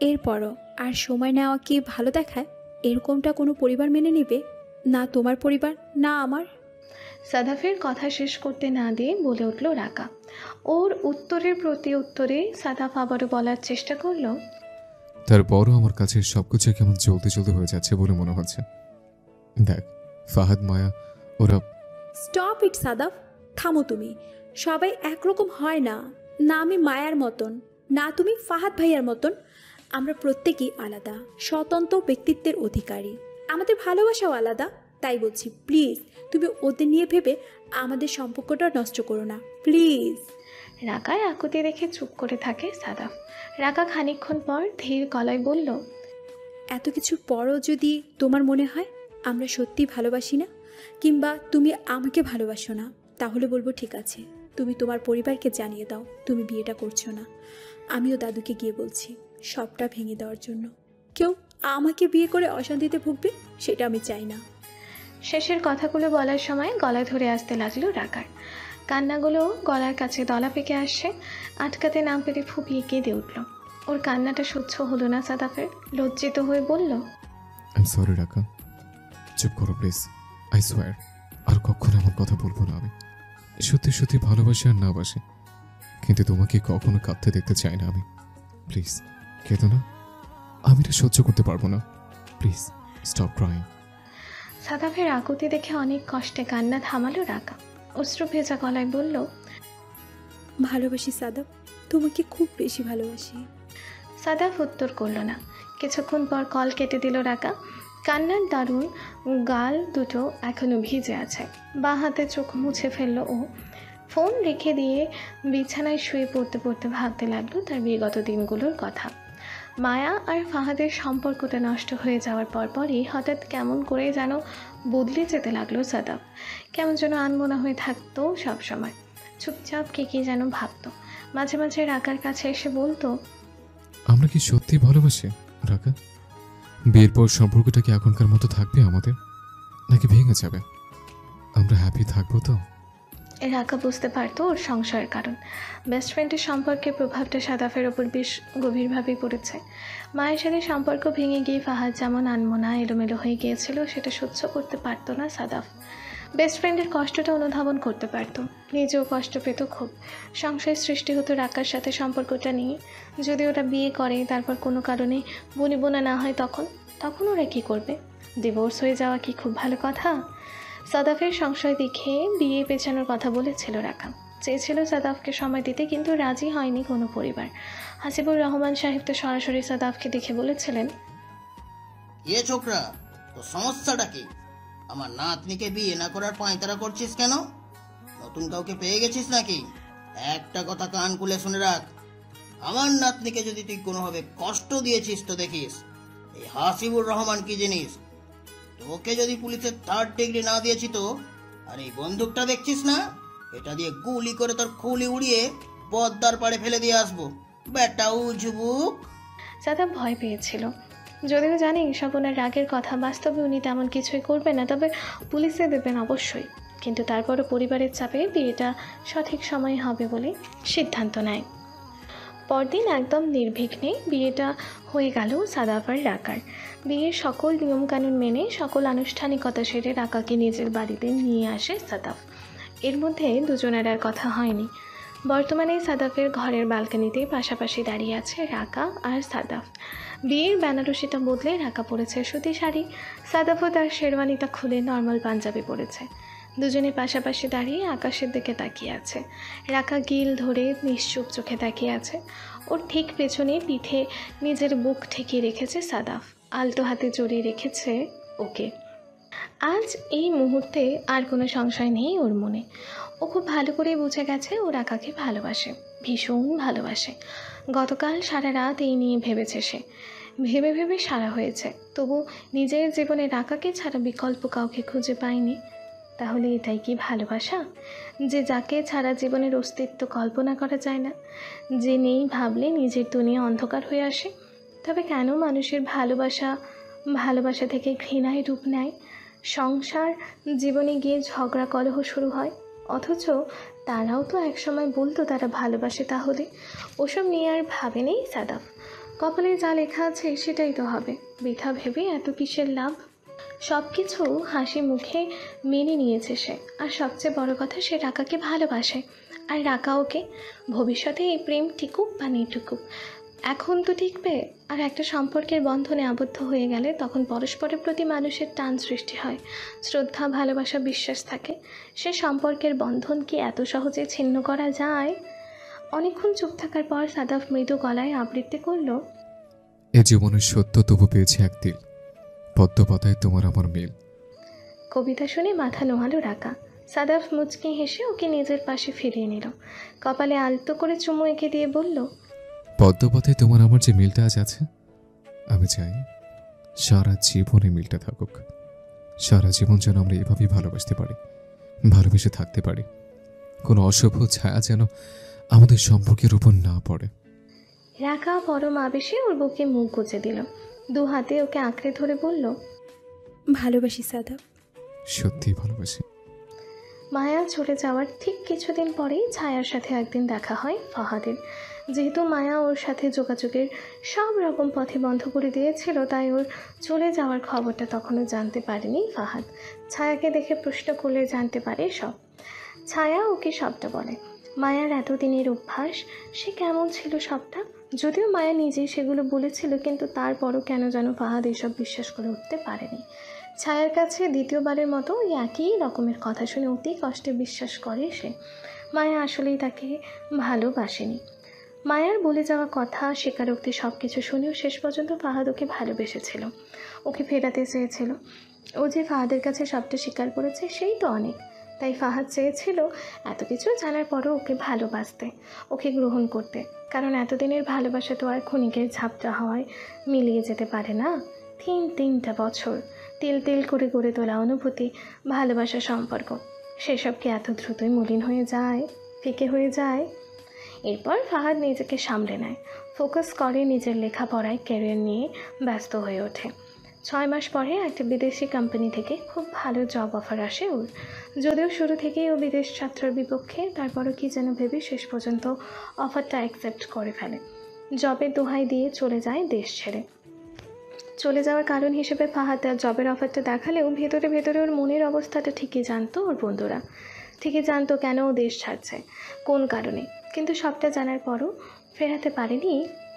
এরপরও আর সময় নেওয়া কি ভালো দেখায়? এরকমটা কোনো পরিবার মেনে নেবে না? তোমার পরিবার না আমার। সাদাফের কথা শেষ করতে না দিয়ে বলে উঠল রাকা। ওর উত্তরের প্রতি উত্তরে সাদাফ আবারও বলার চেষ্টা করলো, তারপরও আমার কাছে সবকিছু কেমন চলতে চলতে হয়ে যাচ্ছে বলে মনে হচ্ছে। দেখ ফাহাদ, মায়া, ওরা। স্টপ ইট সাদাফ, থামো তুমি। সবাই একরকম হয় না। না আমি মায়ার মতন, না তুমি ফাহাদ ভাইয়ার মতন। আমরা প্রত্যেকেই আলাদা, স্বতন্ত্র ব্যক্তিত্বের অধিকারী। আমাদের ভালোবাসাও আলাদা। তাই বলছি, প্লিজ তুমি ওদের নিয়ে ভেবে আমাদের সম্পর্কটা নষ্ট করো না, প্লিজ। রাকার আকুতি রেখে চুপ করে থাকে সাদাফ। রাকা খানিকক্ষণ পর ধীর গলায় বলল, এত কিছুর পরও যদি তোমার মনে হয় আমরা সত্যি ভালোবাসি না, কিংবা তুমি আমাকে ভালোবাসো না, তাহলে বলবো ঠিক আছে, তুমি তোমার পরিবারকে জানিয়ে দাও তুমি বিয়েটা করছো না। আমিও দাদুকে গিয়ে বলছি সবটা ভেঙে দেওয়ার জন্য। কেউ আমাকে বিয়ে করে অশান্তিতে ভুগবে সেটা আমি চাই না। শেষের কথাগুলো বলার সময় গলা ধরে আসতে লাগলো রাকার। কান্নাগুলো গলার কাছে দলা পেকে আসছে। আটকাতে না পেরে ফুপিয়ে কেঁদে উঠল। ওর কান্নাটা সহ্য হলো না সাদাফের। লজ্জিত হয়ে বলল, আই এম সরি রাকা, চুপ করো প্লিজ। আই সোয়ার আর কখনো এমন কথা বলবো না। আমি সত্যি সত্যি ভালোবাসি আর না বাসি, কিন্তু তোমাকে কখনো কাঁদতে দেখতে চাই না আমি। প্লিজ কেঁদো না, আমি এটা সহ্য করতে পারবো না। Please stop crying. সাদাফের আকুতি দেখে অনেক কষ্টে কান্না থামালো রাকা। অশ্রু ভেজা গলায় বলল, ভালোবাসি সাদাব, তোমাকে খুব বেশি ভালোবাসি। সাদাফ উত্তর করল না। কিছুক্ষণ পর কল কেটে দিল রাকা। কান্নার দারুণ গাল দুটো এখনো ভিজে আছে। বাঁ হাতে চোখ মুছে ফেললো ও। ফোন রেখে দিয়ে বিছানায় শুয়ে পড়তে পড়তে ভাবতে লাগলো তার বিগত দিনগুলোর কথা। মায়া আর ফাহাদের সম্পর্কটা নষ্ট হয়ে যাওয়ার পরপরই হঠাৎ কেমন করে যেন বদলে যেতে লাগলো সাদাফ। কেমন যেন আনমনা হয়ে থাকতো সবসময়, চুপচাপ কে যেন ভাবতো। মাঝে মাঝে রাকার কাছে এসে বলতো, আমরা কি সত্যি ভালোবাসি রাকা? বিয়ের পর সম্পর্কটা কি এখনকার মতো থাকবে আমাদের, নাকি ভেঙে যাবে? আমরা হ্যাপি থাকবো তো? রাকা বুঝতে পারতো ওর সংশয়ের কারণ। বেস্ট ফ্রেন্ডের সম্পর্কের প্রভাবটা সাদাফের ওপর বেশ গভীরভাবে পড়েছে। মায়ের সাথে সম্পর্ক ভেঙে গিয়ে ফাহাদ যেমন আনমনা এলোমেলো হয়ে গিয়েছিল, সেটা সহ্য করতে পারতো না সাদাফ। বেস্ট ফ্রেন্ডের কষ্টটা অনুধাবন করতে পারতো, নিজেও কষ্ট পেত খুব। সংশয় সৃষ্টি হতো রাকার সাথে সম্পর্কটা নিয়ে। যদি ওরা বিয়ে করে, তারপর কোনো কারণে বনিবনা না হয়, তখন ওরা কী করবে? ডিভোর্স হয়ে যাওয়া কি খুব ভালো কথা? সাদাফের সংশয় দেখে বিয়ে পেছানোর কথা বলেছিল রাকা। চেয়েছিল সাদাফকে সময় দিতে, কিন্তু রাজি হয়নি কোনো পরিবার। হাসিবুর রহমান সাহেব তো সরাসরি সাদাফকে দেখে বলেছিলেন, এ ছোকরা, তো সমস্যাটা কি? আমার নাতনিকে বিয়ে না করার পাঁয়তারা করছিস কেন? নতুন কাউকে পেয়ে গেছিস নাকি? একটা কথা কান খুলে শুনে রাখ, আমার নাতনিকে যদি তুই কোনোভাবে কষ্ট দিয়েছিস তো দেখিস এই হাসিবুর রহমান কি জিনিস। তোকে যদি পুলিশের 3rd ডিগ্রি না দিয়েছি তো, আর এই বন্দুকটা দেখছিস না, এটা দিয়ে গুলি করে তোর খুলি উড়িয়ে পদ্মার পাড়ে ফেলে দিয়ে আসবো। বেটা উজবুক। সাদাফ ভয় পেয়েছিল। যদিও জানি সব ওনার রাগের কথা, বাস্তবে উনি তেমন কিছুই করবেন না, তবে পুলিশে দেবেন অবশ্যই। কিন্তু তারপরও পরিবারের চাপে বিয়েটা সঠিক সময়ে হবে বলে সিদ্ধান্ত নেয়। পরদিন একদম নির্বিঘ্নে বিয়েটা হয়ে গেল সাদাফ আর রাকার। বিয়ের সকল নিয়মকানুন মেনে, সকল আনুষ্ঠানিকতা সেরে রাকাকে নিজের বাড়িতে নিয়ে আসে সাদাফ। এর মধ্যে দুজনের আর কথা হয়নি। বর্তমানে সাদাফের ঘরের ব্যালকনিতে পাশাপাশি দাঁড়িয়ে আছে রাকা আর সাদাফ। বিয়ের বেনারসিটা বদলে রাকা পরেছে সুতি শাড়ি, সাদাফও তার শেরওয়ানিটা খুলে নর্মাল পাঞ্জাবি পরেছে। দুজনে পাশাপাশি দাঁড়িয়ে আকাশের দিকে তাকিয়ে আছে। রাকা গিল ধরে নিশ্চুপ চোখে তাকিয়ে আছে। ওর ঠিক পেছনে পিঠে নিজের বুক ঠেকিয়ে রেখেছে সাদাফ, আলতো হাতে জড়িয়ে রেখেছে ওকে। আজ এই মুহূর্তে আর কোনো সংশয় নেই ওর মনে। ও খুব ভালো করে বুঝে গেছে ও রাকাকে ভালোবাসে, ভীষণ ভালোবাসে। গতকাল সারা রাত এই নিয়ে ভেবেছে সে, ভেবে ভেবে সারা হয়েছে। তবু নিজের জীবনে রাকাকে ছাড়া বিকল্প কাউকে খুঁজে পায়নি। তাহলে এটাই কি ভালোবাসা? যে যাকে ছাড়া জীবনের অস্তিত্ব কল্পনা করা যায় না, যে নেই ভাবলে নিজের দুনিয়া অন্ধকার হয়ে আসে। তবে কেন মানুষের ভালোবাসা থেকে ঘৃণায় রূপ নেয়? সংসার জীবনে গিয়ে ঝগড়া কলহ শুরু হয়, অথচ তারাও তো একসময় বলতো তারা ভালোবাসে। তাহলে ওসব নিয়ে আর ভাবেনি সাদাফ। কপালে যা লেখা আছে সেটাই তো হবে, বৃথা ভেবে এত কিসের লাভ? সব কিছু হাসি মুখে মেনে নিয়েছে সে। আর সবচেয়ে বড় কথা, সে রাকাকে ভালোবাসে, আর রাকা ওকে। ভবিষ্যতে এই প্রেম টিকুক বা নিটুকুক, এখন তো টিকবে। আর একটা সম্পর্কের বন্ধনে আবদ্ধ হয়ে গেলে তখন পরস্পরের প্রতি মানুষের টান সৃষ্টি হয়, শ্রদ্ধা, ভালোবাসা, বিশ্বাস থাকে। সে সম্পর্কের বন্ধন কি এত সহজে ছিন্ন করা যায়? অনেকক্ষণ চুপ থাকার পর সাদাফ মৃদু গলায় আবৃত্তি করল, এ জীবনের সত্য তবু পেয়েছে এক দিল, পদ্ম পাতায় তোমার আমার মিল। কবিতা শুনে মাথা নোয়ালো রাকা। সাদাফ মুচকি হেসে ওকে নিজের পাশে ফিরিয়ে নিল, কপালে আলতো করে চুমু এঁকে দিয়ে বলল, পদ্ম পাতায় তোমার আমার যে মিলটা আজ আছে, আমি চাই সারা জীবনে মিলটা থাকুক। সারা জীবন যেন আমরা এভাবেই ভালোবাসতে পারি, ভালোবেসে থাকতে পারি। কোনো অশুভ ছায়া যেন আমাদের সম্পর্কের উপর না পড়ে। রাকা পরম আবেশে ওর বুকে মুখ গুজে দিল, দু হাতে ওকে আঁকড়ে ধরে বলল, ভালোবাসি সাদাফ। সত্যিই ভালোবাসি। মায়া চলে যাওয়ার ঠিক কিছুদিন পরেই ছায়ার সাথে একদিন দেখা হয় ফাহাদের। যেহেতু মায়া ওর সাথে যোগাযোগের সব রকম পথে বন্ধ করে দিয়েছিল, তাই ওর চলে যাওয়ার খবরটা তখনও জানতে পারেনি ফাহাদ। ছায়াকে দেখে প্রশ্ন করলে জানতে পারে সব। ছায়া ওকে সবটা বলে। মায়ার এতদিনের অভ্যাস, সে কেমন ছিল সবটা। যদিও মায়া নিজেই সেগুলো বলেছিল, কিন্তু তারপরও কেন যেন ফাহাদ এসব বিশ্বাস করে উঠতে পারেনি। ছায়ার কাছে দ্বিতীয়বারের মতো ওই একই রকমের কথা শুনে অতি কষ্টে বিশ্বাস করে সে। মায়া আসলেই তাকে ভালোবাসেনি। মায়ার বলে যাওয়া কথা, স্বীকারোক্তি সব কিছু শুনেও শেষ পর্যন্ত ফাহাদ ওকে ভালোবেসেছিল, ওকে ফেরাতে চেয়েছিল। ও যে ফাহাদের কাছে সবটা স্বীকার করেছে সেই তো অনেক। তাই ফাহাদ চেয়েছিল এত কিছু জানার পরও ওকে ভালোবাসতে, ওকে গ্রহণ করতে। কারণ এতদিনের ভালোবাসা তো আর ক্ষণিকের ঝাপটা হওয়ায় মিলিয়ে যেতে পারে না। তিনটা বছর তিল তিল করে গড়ে তোলা অনুভূতি, ভালোবাসা, সম্পর্ক, সেসব কি এত দ্রুতই মলিন হয়ে যায়, ফিকে হয়ে যায়? এরপর ফাহাদ নিজেকে সামলে নেয়, ফোকাস করে নিজের লেখাপড়ায়, ক্যারিয়ার নিয়ে ব্যস্ত হয়ে ওঠে। 6 মাস পরে একটা বিদেশি কোম্পানি থেকে খুব ভালো জব অফার আসে ওর। যদিও শুরু থেকেই ও বিদেশ যাত্রার বিপক্ষে, তারপরও কি যেন ভেবে শেষ পর্যন্ত অফারটা অ্যাকসেপ্ট করে ফেলে। জবের দোহাই দিয়ে চলে যায় দেশ ছেড়ে। চলে যাওয়ার কারণ হিসেবে ফাহাদ তার জবের অফারটা দেখালেও ভেতরে ভেতরে ওর মনের অবস্থাটা ঠিকই জানতো ওর বন্ধুরা, ঠিকই জানতো কেন ও দেশ ছাড়ছে, কোন কারণে। কিন্তু সবটা জানার পরও ফেরাতে পারেনি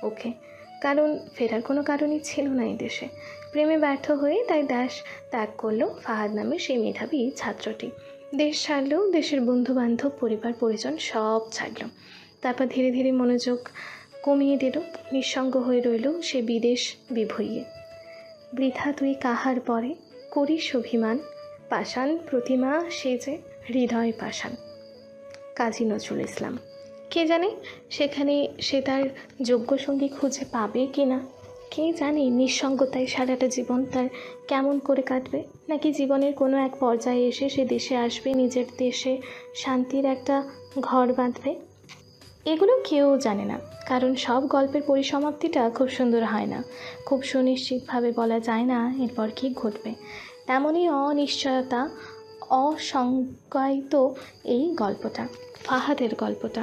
ওকে, কারণ ফেরার কোনো কারণই ছিল না এই দেশে। প্রেমে ব্যর্থ হয়ে তাই দেশ ত্যাগ করলো ফাহাদ নামে সেই মেধাবী ছাত্রটি। দেশ ছাড়লেও দেশের বন্ধুবান্ধব, পরিবার পরিজন সব ছাড়ল। তারপর ধীরে ধীরে মনোযোগ কমিয়ে দিল, নিঃসঙ্গ হয়ে রইল সে বিদেশ বিভুঁইয়ে। বৃথা তুই কাহার পরে করিস অভিমান, পাষাণ প্রতিমা সে যে হৃদয় পাষাণ। কাজী নজরুল ইসলাম। কে জানে সেখানে সে তার যোগ্য সঙ্গী খুঁজে পাবে কি না, কে জানে নিঃসঙ্গতায় সারাটা জীবন তার কেমন করে কাটবে, নাকি জীবনের কোনো এক পর্যায়ে এসে সে দেশে আসবে, নিজের দেশে শান্তির একটা ঘর বাঁধবে। এগুলো কেউ জানে না, কারণ সব গল্পের পরিসমাপ্তিটা খুব সুন্দর হয় না, খুব সুনিশ্চিতভাবে বলা যায় না এরপর কী ঘটবে। তেমনই অনিশ্চয়তা, অসংজ্ঞায়িত এই গল্পটা, ফাহাদের গল্পটা।